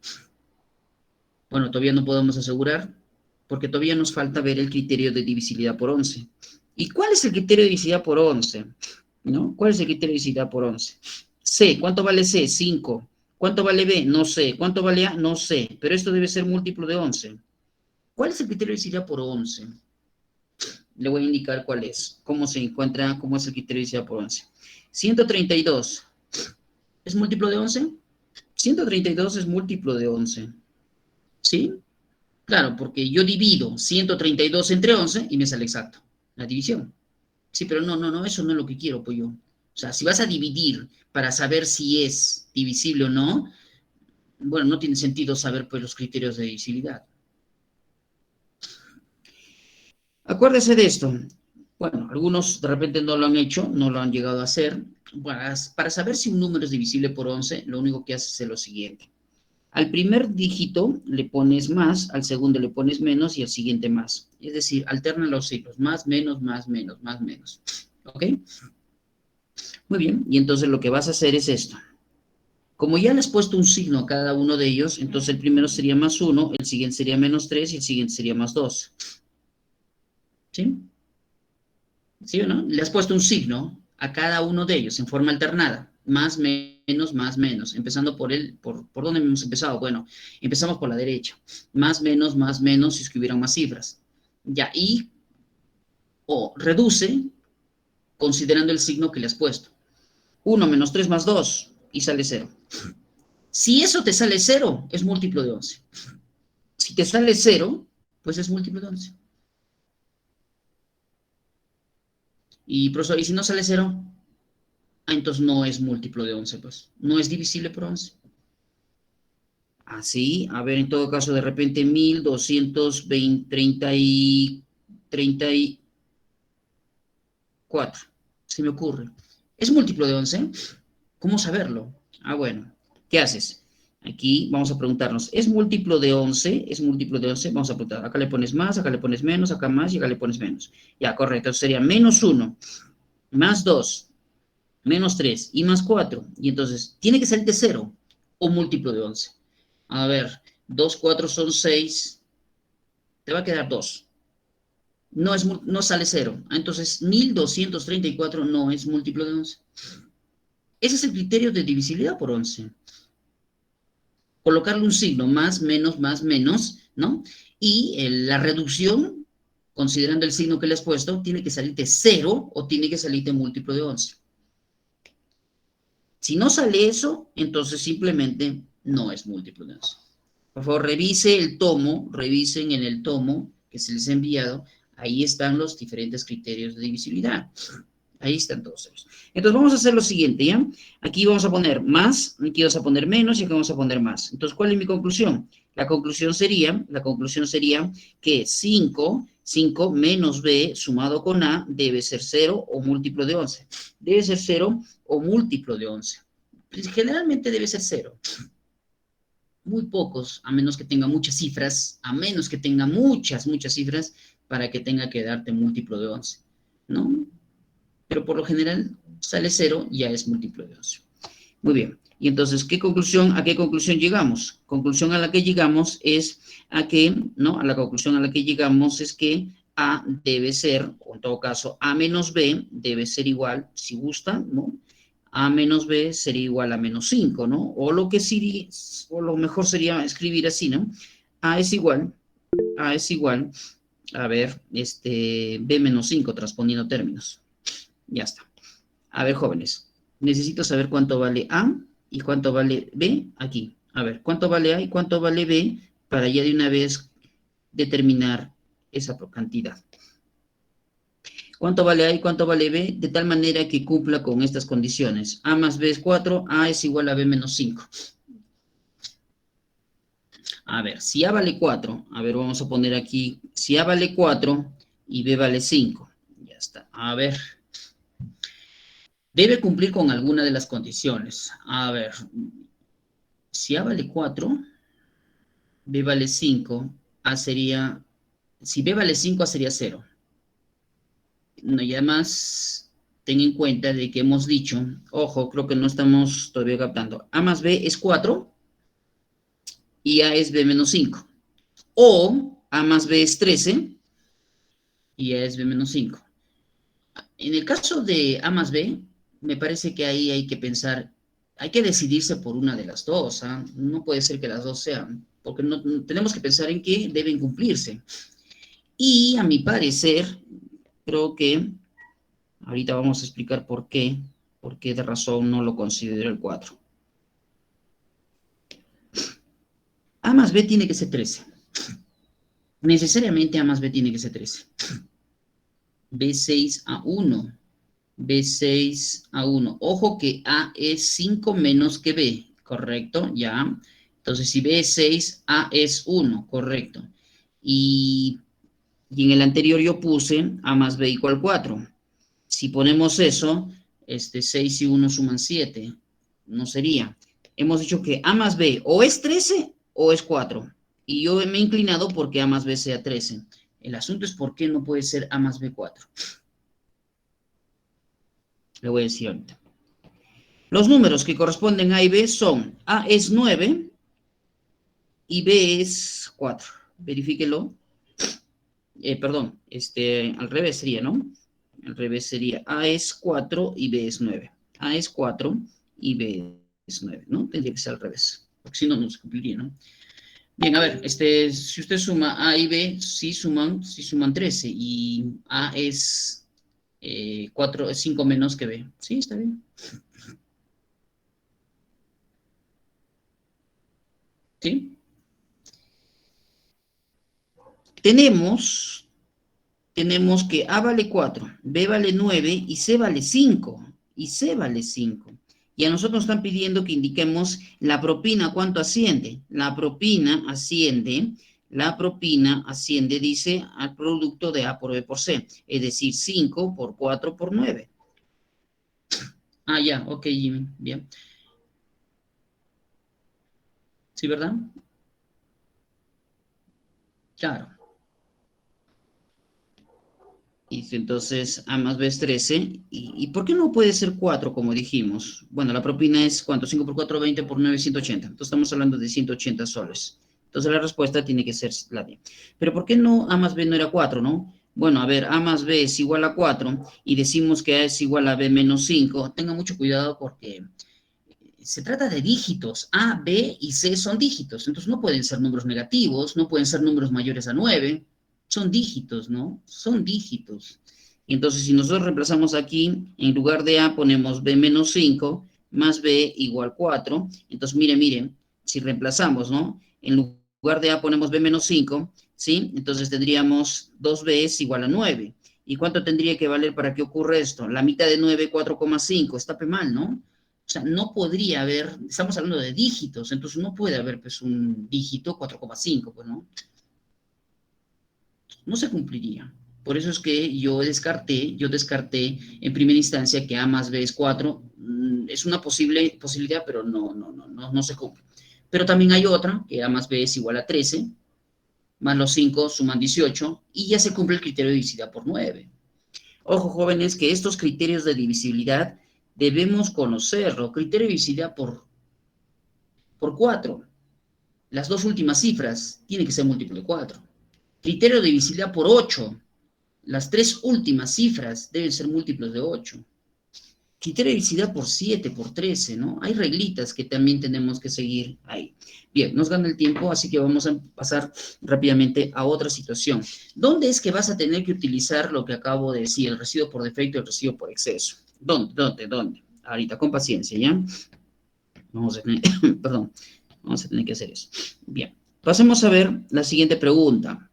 Bueno, todavía no podemos asegurar porque todavía nos falta ver el criterio de divisibilidad por 11. ¿Y cuál es el criterio de divisibilidad por 11? ¿No? ¿Cuál es el criterio de divisibilidad por 11? C, ¿cuánto vale C? 5. ¿Cuánto vale B? No sé. ¿Cuánto vale A? No sé. Pero esto debe ser múltiplo de 11. ¿Cuál es el criterio de divisibilidad por 11? Le voy a indicar cuál es. ¿Cómo se encuentra? ¿Cómo es el criterio de divisibilidad por 11? 132. ¿Es múltiplo de 11? 132 es múltiplo de 11. ¿Sí? Claro, porque yo divido 132 entre 11 y me sale exacto la división. Sí, pero no, eso no es lo que quiero, pues yo. O sea, si vas a dividir para saber si es divisible o no, bueno, no tiene sentido saber pues los criterios de divisibilidad. Acuérdese de esto. Bueno, algunos de repente no lo han hecho, no lo han llegado a hacer. Para saber si un número es divisible por 11, lo único que haces es lo siguiente. Al primer dígito le pones más, al segundo le pones menos y al siguiente más. Es decir, alterna los signos, más, menos, más, menos, más, menos. ¿Ok? Muy bien, y entonces lo que vas a hacer es esto. Como ya le has puesto un signo a cada uno de ellos, entonces el primero sería más 1, el siguiente sería menos 3 y el siguiente sería más 2. ¿Sí? ¿Sí o no? Le has puesto un signo a cada uno de ellos en forma alternada. Más, menos, menos. Empezando ¿por dónde hemos empezado? Bueno, empezamos por la derecha. Más, menos, si es que hubieran más cifras. Ya, y o reduce considerando el signo que le has puesto. 1 menos 3 más 2 y sale 0. Si eso te sale 0, es múltiplo de 11. Si te sale 0, pues es múltiplo de 11. Y, profesor, ¿y si no sale 0? Ah, entonces no es múltiplo de 11, pues. No es divisible por 11. Así, a ver, en todo caso, de repente 1220, 34, se me ocurre. ¿Es múltiplo de 11? ¿Cómo saberlo? Ah, bueno, ¿qué haces? Aquí vamos a preguntarnos, ¿es múltiplo de 11? ¿Es múltiplo de 11? Vamos a preguntar, acá le pones más, acá le pones menos, acá más y acá le pones menos. Ya, correcto, sería menos 1, más 2, menos 3 y más 4. Y entonces, tiene que salir de 0 o múltiplo de 11. A ver, 2, 4 son 6, te va a quedar 2. No sale 0. Entonces, 1234 no es múltiplo de 11. Ese es el criterio de divisibilidad por 11. Colocarle un signo, más, menos, ¿no? Y la reducción, considerando el signo que le has puesto, tiene que salir de 0 o tiene que salir de múltiplo de 11. Si no sale eso, entonces simplemente no es múltiplo de 11. Por favor, revise el tomo, revisen en el tomo que se les ha enviado, ahí están los diferentes criterios de divisibilidad. Ahí están todos ellos. Entonces vamos a hacer lo siguiente, ¿ya? Aquí vamos a poner más, aquí vamos a poner menos y aquí vamos a poner más. Entonces, ¿cuál es mi conclusión? La conclusión sería que 5 menos b sumado con a debe ser 0 o múltiplo de 11. Debe ser 0 o múltiplo de 11. Generalmente debe ser 0. Muy pocos, a menos que tenga muchas cifras, a menos que tenga muchas cifras para que tenga que darte múltiplo de 11, ¿no? Pero por lo general sale 0, ya es múltiplo de 11. Muy bien. Y entonces, ¿a qué conclusión llegamos? Conclusión a la que llegamos es a la conclusión a la que llegamos es que A debe ser, o en todo caso, A menos B debe ser igual, si gusta, ¿no? A menos B sería igual a menos 5, ¿no? O lo mejor sería escribir así, ¿no? A es igual, a ver, B menos 5, transponiendo términos. Ya está. A ver, jóvenes, necesito saber cuánto vale A y cuánto vale B aquí. A ver, cuánto vale A y cuánto vale B para ya de una vez determinar esa cantidad. ¿Cuánto vale A y cuánto vale B? De tal manera que cumpla con estas condiciones. A más B es 4, A es igual a B menos 5. A ver, si A vale 4, a ver, vamos a poner aquí, si A vale 4 y B vale 5. Ya está. A ver, debe cumplir con alguna de las condiciones. A ver, si A vale 4, B vale 5, A sería, si B vale 5, A sería 0. No, y además, ten en cuenta de que hemos dicho, ojo, creo que no estamos todavía captando, A más B es 4 y A es B menos 5. O A más B es 13 y A es B menos 5. En el caso de A más B, me parece que ahí hay que pensar, hay que decidirse por una de las dos, ¿ah? No puede ser que las dos sean, porque tenemos que pensar en qué deben cumplirse. Y a mi parecer, creo que ahorita vamos a explicar por qué de razón no lo considero el 4. A más B tiene que ser 13. Necesariamente A más B tiene que ser 13. B6 a 1. B6 a 1. Ojo que A es 5 menos que B, ¿correcto? Ya. Entonces, si B es 6, A es 1, correcto. Y en el anterior yo puse A más B igual 4. Si ponemos eso, 6 y 1 suman 7. No sería. Hemos dicho que A más B o es 13 o es 4. Y yo me he inclinado porque A más B sea 13. El asunto es por qué no puede ser A más B 4. Le voy a decir ahorita. Los números que corresponden a A y B son A es 9 y B es 4. Verifíquelo. Perdón, al revés sería, ¿no? Al revés sería A es 4 y B es 9. A es 4 y B es 9, ¿no? Tendría que ser al revés, porque si no, no se cumpliría, ¿no? Bien, a ver, si usted suma A y B, sí suman 13 y A es 4, 5 menos que B. Sí, está bien. ¿Sí? Tenemos que A vale 4, B vale 9 y C vale 5. Y C vale 5. Y a nosotros nos están pidiendo que indiquemos la propina, ¿cuánto asciende? La propina asciende, dice, al producto de A por B por C, es decir, 5 por 4 por 9. Ah, ya, ok, Jimmy, bien. ¿Sí, verdad? Claro. Y entonces A más B es 13. ¿Y por qué no puede ser 4, como dijimos? Bueno, la propina es, ¿cuánto? 5 por 4, 20 por 9, 180. Entonces estamos hablando de 180 soles. Entonces la respuesta tiene que ser la D. Pero ¿por qué no A más B no era 4, no? Bueno, a ver, A más B es igual a 4 y decimos que A es igual a B menos 5. Tenga mucho cuidado porque se trata de dígitos. A, B y C son dígitos. Entonces no pueden ser números negativos, no pueden ser números mayores a 9. Son dígitos, ¿no? Son dígitos. Entonces, si nosotros reemplazamos aquí, en lugar de A ponemos B menos 5 más B igual 4. Entonces, miren, si reemplazamos, ¿no? En lugar de A ponemos B menos 5, ¿sí? Entonces tendríamos 2B es igual a 9. ¿Y cuánto tendría que valer para que ocurra esto? La mitad de 9, 4,5. Está mal, ¿no? O sea, no podría haber, estamos hablando de dígitos, entonces no puede haber pues un dígito 4,5, pues, ¿no? No se cumpliría. Por eso es que yo descarté en primera instancia que A más B es 4. Es una posibilidad, pero no se cumple. Pero también hay otra, que A más B es igual a 13, más los 5 suman 18, y ya se cumple el criterio de divisibilidad por 9. Ojo, jóvenes, que estos criterios de divisibilidad debemos conocerlo. Criterio de divisibilidad por 4. Las dos últimas cifras tienen que ser múltiplo de 4. Criterio de divisibilidad por 8. Las tres últimas cifras deben ser múltiplos de 8. Criterio de divisibilidad por 7, por 13, ¿no? Hay reglitas que también tenemos que seguir ahí. Bien, nos gana el tiempo, así que vamos a pasar rápidamente a otra situación. ¿Dónde es que vas a tener que utilizar lo que acabo de decir, el residuo por defecto y el residuo por exceso? ¿Dónde? Ahorita, con paciencia, ¿ya? Vamos a tener, perdón, vamos a tener que hacer eso. Bien, pasemos a ver la siguiente pregunta.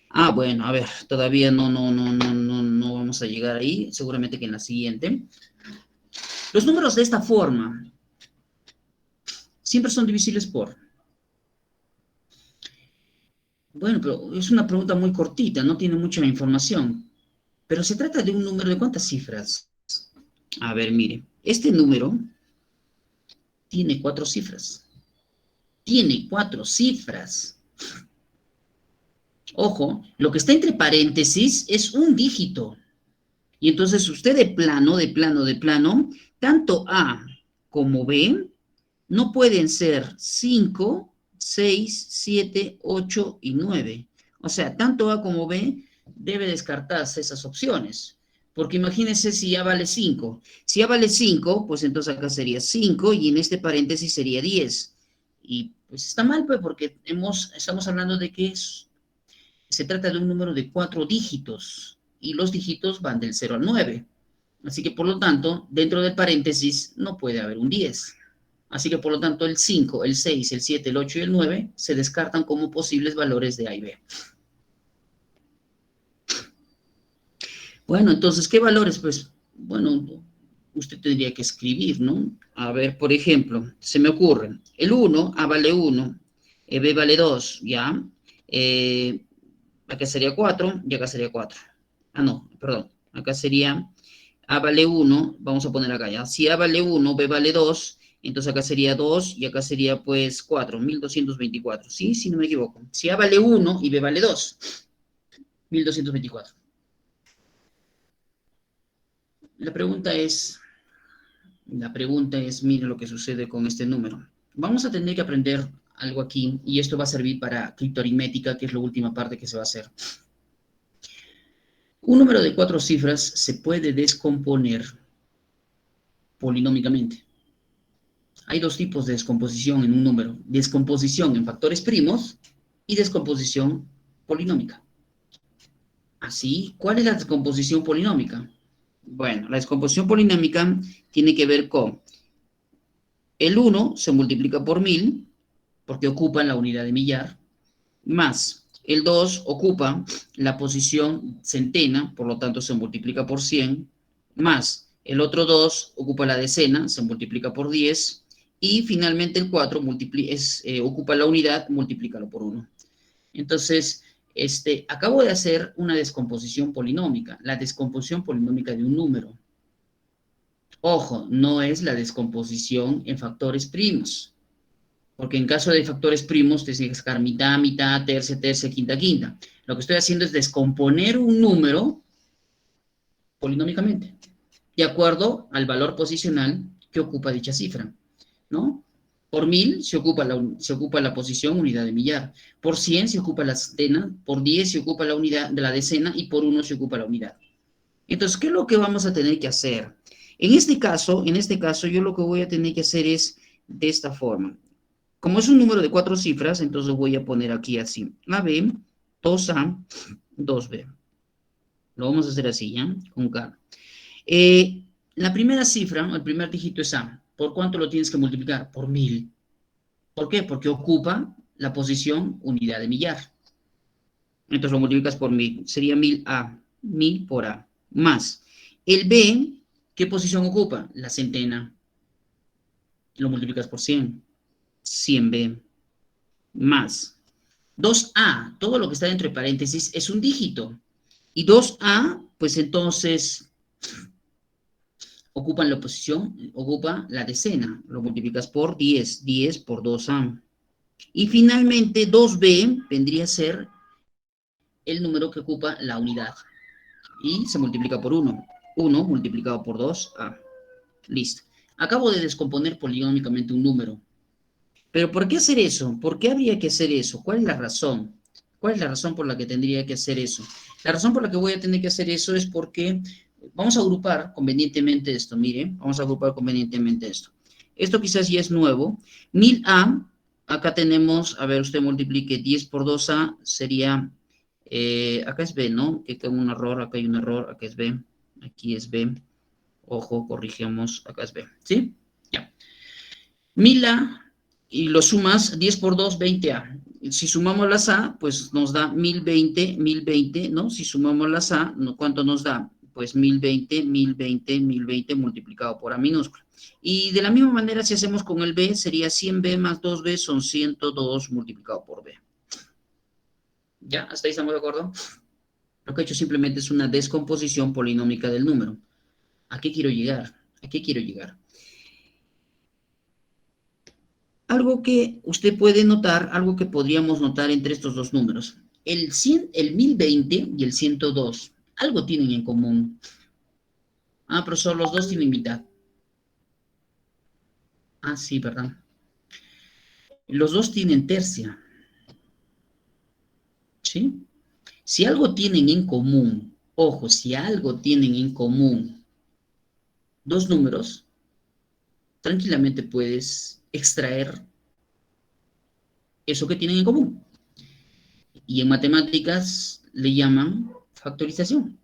Ah, bueno, a ver, todavía no vamos a llegar ahí, seguramente que en la siguiente. Los números de esta forma siempre son divisibles por. Bueno, pero es una pregunta muy cortita, no tiene mucha información. Pero se trata de un número de ¿cuántas cifras? A ver, mire, este número tiene 4 cifras. Tiene 4 cifras. Ojo, lo que está entre paréntesis es un dígito. Y entonces usted de plano, tanto A como B no pueden ser 5, 6, 7, 8 y 9. O sea, tanto A como B debe descartarse esas opciones. Porque imagínense si A vale 5. Si A vale 5, pues entonces acá sería 5 y en este paréntesis sería 10. Y pues está mal, pues, porque estamos hablando de que se trata de un número de 4 dígitos y los dígitos van del 0 al 9. Así que, por lo tanto, dentro del paréntesis no puede haber un 10. Así que, por lo tanto, el 5, el 6, el 7, el 8 y el 9 se descartan como posibles valores de A y B. Bueno, entonces, ¿qué valores? Pues, bueno, usted tendría que escribir, ¿no? A ver, por ejemplo, se me ocurre, el 1, A vale 1, B vale 2, ¿ya? Acá sería 4 y acá sería 4. Ah, no, perdón, acá sería A vale 1, vamos a poner acá, ¿ya? Si A vale 1, B vale 2, entonces acá sería 2 y acá sería pues 4, 1224, ¿sí? Si no me equivoco. Si A vale 1 y B vale 2, 1224. La pregunta es, mire lo que sucede con este número. Vamos a tener que aprender algo aquí y esto va a servir para criptoaritmética, que es la última parte que se va a hacer. Un número de 4 cifras se puede descomponer polinómicamente. Hay 2 tipos de descomposición en un número. Descomposición en factores primos y descomposición polinómica. Así, ¿cuál es la descomposición polinómica? Bueno, la descomposición polinómica tiene que ver con el 1 se multiplica por 1000, porque ocupa la unidad de millar, más el 2 ocupa la posición centena, por lo tanto se multiplica por 100, más el otro 2 ocupa la decena, se multiplica por 10, y finalmente el 4 ocupa la unidad, multiplícalo por 1. Entonces, acabo de hacer una descomposición polinómica, la descomposición polinómica de un número. Ojo, no es la descomposición en factores primos, porque en caso de factores primos te tienes que sacar mitad, mitad, tercia, tercia, quinta, quinta. Lo que estoy haciendo es descomponer un número polinómicamente, de acuerdo al valor posicional que ocupa dicha cifra, ¿no? Por 1000 se ocupa la posición unidad de millar, por 100 se ocupa la centena, por 10 se ocupa la unidad de la decena y por 1 se ocupa la unidad. Entonces, ¿qué es lo que vamos a tener que hacer? En este caso, yo lo que voy a tener que hacer es de esta forma. Como es un número de 4 cifras, entonces voy a poner aquí así. AB, 2A, 2B. Lo vamos a hacer así, ¿ya? Con K. La primera cifra, el primer dígito es A. ¿Por cuánto lo tienes que multiplicar? Por 1000. ¿Por qué? Porque ocupa la posición unidad de millar. Entonces lo multiplicas por 1000. Sería 1000A. 1000 por A. Más. El B, ¿qué posición ocupa? La centena. Lo multiplicas por 100. 100B. Más 2A, todo lo que está dentro de paréntesis es un dígito. Y 2A, pues entonces ocupan la posición, ocupa la decena. Lo multiplicas por 10, 10 por 2A. Y finalmente 2B vendría a ser el número que ocupa la unidad. Y se multiplica por 1. 1 multiplicado por 2A. Listo. Acabo de descomponer polinómicamente un número. Pero ¿por qué hacer eso? ¿Por qué habría que hacer eso? ¿Cuál es la razón? ¿Cuál es la razón por la que tendría que hacer eso? La razón por la que voy a tener que hacer eso es porque vamos a agrupar convenientemente esto, mire, vamos a agrupar convenientemente esto. Esto quizás ya es nuevo. 1000A, acá tenemos, a ver, usted multiplique 10 por 2A, sería, acá es B, ¿no? Que tengo un error, acá hay un error, acá es B, aquí es B. Ojo, corrigimos, acá es B, ¿sí? Ya. 1000A, y lo sumas 10 por 2, 20A. Si sumamos las A, pues nos da 1020, ¿no? Si sumamos las A, ¿cuánto nos da? pues 1020, 1020, 1020 multiplicado por A minúscula. Y de la misma manera, si hacemos con el B, sería 100B más 2B son 102 multiplicado por B. ¿Ya? ¿Hasta ahí estamos de acuerdo? Lo que he hecho simplemente es una descomposición polinómica del número. ¿A qué quiero llegar? ¿A qué quiero llegar? Algo que usted puede notar, algo que podríamos notar entre estos dos números. El 1020 y el 102, algo tienen en común. Ah, profesor, los dos tienen mitad. Ah, sí, ¿verdad? Los dos tienen tercia. ¿Sí? Si algo tienen en común, ojo, si algo tienen en común dos números, tranquilamente puedes extraer eso que tienen en común. Y en matemáticas le llaman factorización.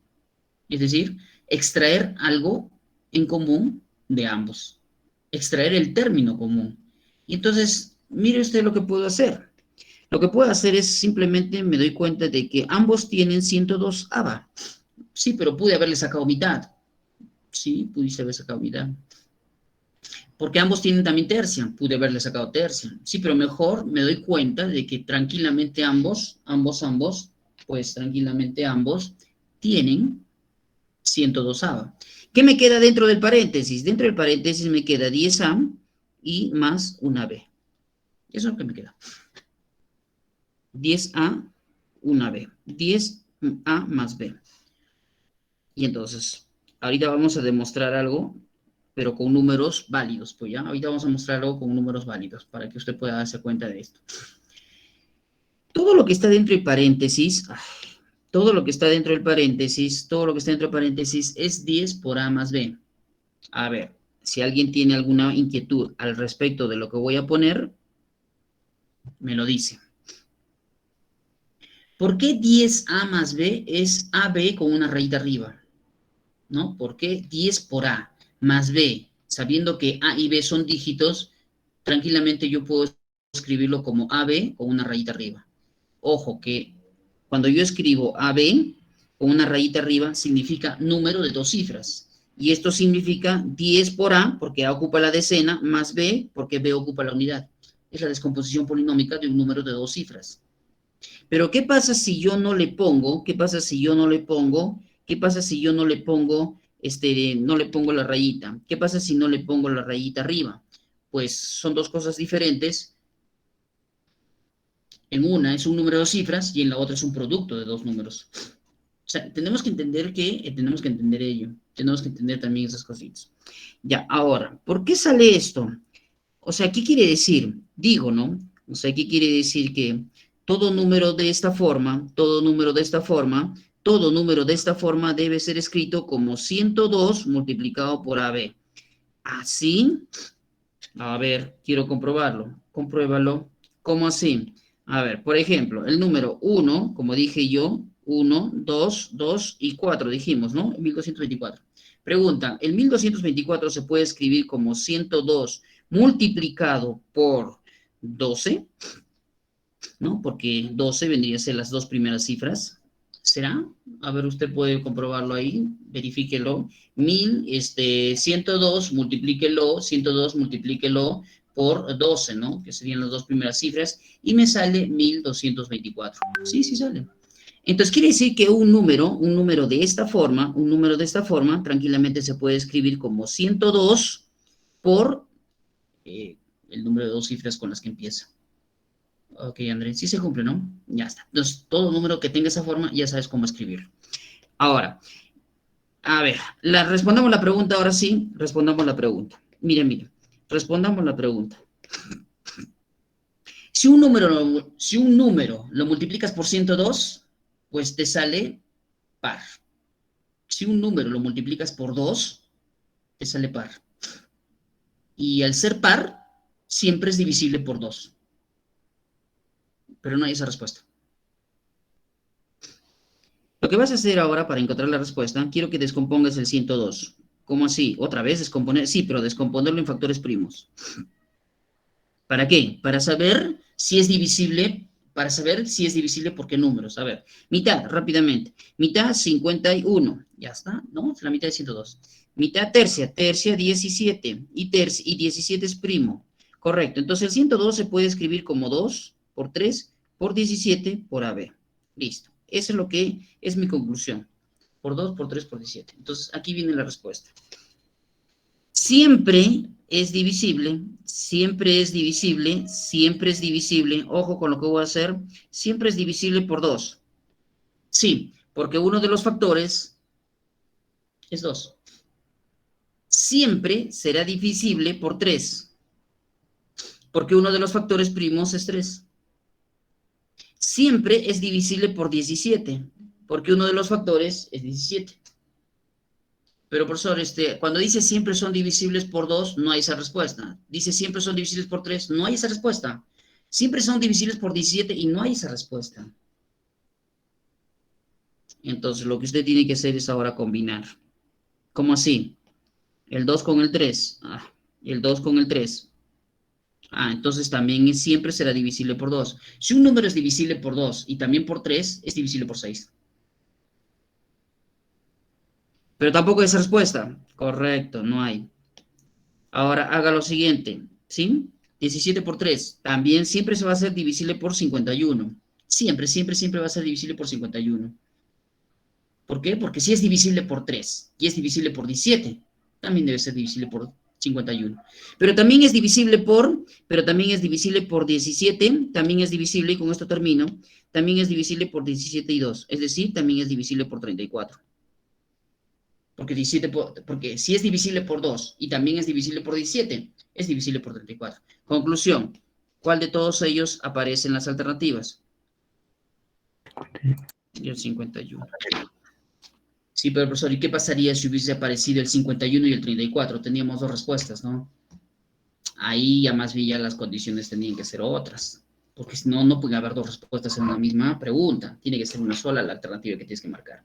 Es decir, extraer algo en común de ambos. Extraer el término común. Y entonces, mire usted lo que puedo hacer. Lo que puedo hacer es simplemente me doy cuenta de que ambos tienen 102 ABA. Sí, pero pude haberle sacado mitad. Sí, pudiste haber sacado mitad. Porque ambos tienen también tercia. Pude haberle sacado tercia. Sí, pero mejor me doy cuenta de que tranquilamente ambos, pues tranquilamente ambos tienen 102 ABA. ¿Qué me queda dentro del paréntesis? Dentro del paréntesis me queda 10A y más una B. Eso es lo que me queda. 10A, una B. 10A más B. Y entonces, ahorita vamos a demostrar algo, pero con números válidos, pues ya. Ahorita vamos a mostrar algo con números válidos para que usted pueda darse cuenta de esto. Todo lo que está dentro del paréntesis, todo lo que está dentro del paréntesis, todo lo que está dentro del paréntesis es 10 por A más B. A ver, si alguien tiene alguna inquietud al respecto de lo que voy a poner, me lo dice. ¿Por qué 10A más B es AB con una rayita arriba? ¿No? ¿Por qué 10 por A más B? Sabiendo que A y B son dígitos, tranquilamente yo puedo escribirlo como AB con una rayita arriba. Ojo que cuando yo escribo AB con una rayita arriba, significa número de dos cifras. Y esto significa 10 por A, porque A ocupa la decena, más B, porque B ocupa la unidad. Es la descomposición polinómica de un número de dos cifras. Pero ¿qué pasa si yo no le pongo? ¿Qué pasa si yo no le pongo? ¿Qué pasa si yo no le pongo, no le pongo la rayita? ¿Qué pasa si no le pongo la rayita arriba? Pues son dos cosas diferentes. En una es un número de dos cifras y en la otra es un producto de dos números. O sea, tenemos que entender tenemos que entender ello. Tenemos que entender también esas cositas. Ya, ahora, ¿por qué sale esto? O sea, ¿qué quiere decir? Digo, ¿no? O sea, ¿qué quiere decir? Que todo número de esta forma, todo número de esta forma, todo número de esta forma debe ser escrito como 102 multiplicado por AB. ¿Así? A ver, quiero comprobarlo. Compruébalo. ¿Cómo así? A ver, por ejemplo, el número 1, como dije yo, 1, 2, 2 y 4, dijimos, ¿no? 1224. Pregunta, ¿el 1224 se puede escribir como 102 multiplicado por 12? ¿No? Porque 12 vendría a ser las dos primeras cifras. ¿Será? A ver, usted puede comprobarlo ahí, verifíquelo. 102, multiplíquelo, 102, multiplíquelo por 12, ¿no? Que serían las dos primeras cifras, y me sale 1224. Sí, sí sale. Entonces, quiere decir que un número de esta forma, tranquilamente se puede escribir como 102 por el número de dos cifras con las que empieza. Ok, Andrés, sí se cumple, ¿no? Ya está. Entonces, todo número que tenga esa forma, ya sabes cómo escribirlo. Ahora, a ver, respondamos la pregunta, ahora sí, respondamos la pregunta. Miren, respondamos la pregunta. Si un número lo multiplicas por 102, pues te sale par. Si un número lo multiplicas por 2, te sale par. Y al ser par, siempre es divisible por 2. Pero no hay esa respuesta. Lo que vas a hacer ahora para encontrar la respuesta, quiero que descompongas el 102. ¿Cómo así? ¿Otra vez descomponer? Sí, pero descomponerlo en factores primos. ¿Para qué? Para saber si es divisible para saber si es divisible por qué números. A ver, mitad, rápidamente. Mitad, 51. Ya está, ¿no? Es la mitad de 102. Mitad tercia, tercia 17. Y 17 es primo. Correcto. Entonces el 102 se puede escribir como 2 por 3 por 17 por AB. Listo. Eso es lo que es mi conclusión. Por 2, por 3, por 17. Entonces aquí viene la respuesta. Siempre es divisible, siempre es divisible, siempre es divisible. Ojo con lo que voy a hacer. Siempre es divisible por 2. Sí, porque uno de los factores es 2. Siempre será divisible por 3, porque uno de los factores primos es 3. Siempre es divisible por 17, porque uno de los factores es 17. Pero, profesor, cuando dice siempre son divisibles por 2, no hay esa respuesta. Dice siempre son divisibles por 3, no hay esa respuesta. Siempre son divisibles por 17 y no hay esa respuesta. Entonces, lo que usted tiene que hacer es ahora combinar. ¿Cómo así? El 2 con el 3. Y el 2 con el 3. Entonces también siempre será divisible por 2. Si un número es divisible por 2 y también por 3, es divisible por 6. Pero tampoco hay esa respuesta. Correcto, no hay. Ahora haga lo siguiente, ¿sí? 17 por 3. También siempre se va a hacer divisible por 51. Siempre, siempre, siempre va a ser divisible por 51. ¿Por qué? Porque si es divisible por 3 y es divisible por 17, también debe ser divisible por 51. Pero también es divisible por 17, también es divisible, y con esto termino, también es divisible por 17 y 2. Es decir, también es divisible por 34. Porque si es divisible por 2 y también es divisible por 17, es divisible por 34. Conclusión, ¿cuál de todos ellos aparece en las alternativas? Y el 51. Sí, pero profesor, ¿y qué pasaría si hubiese aparecido el 51 y el 34? Teníamos dos respuestas, ¿no? Ahí ya más bien ya las condiciones tenían que ser otras, porque si no, no puede haber dos respuestas en una misma pregunta. Tiene que ser una sola la alternativa que tienes que marcar.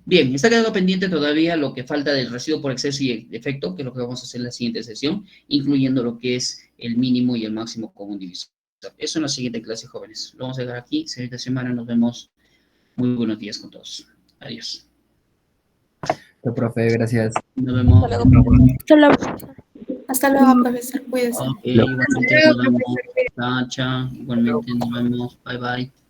Bien, está quedando pendiente todavía lo que falta del residuo por exceso y defecto, que es lo que vamos a hacer en la siguiente sesión, incluyendo lo que es el mínimo y el máximo común divisor. Eso en la siguiente clase, jóvenes. Lo vamos a dejar aquí. Siguiente semana nos vemos. Muy buenos días con todos. Adiós. Profe, gracias. Nos vemos. Hasta luego, profesor. Hasta luego, profesor. Cuídese. Ok, igualmente nos vemos. Chao, chao. Igualmente nos vemos. Bye, bye.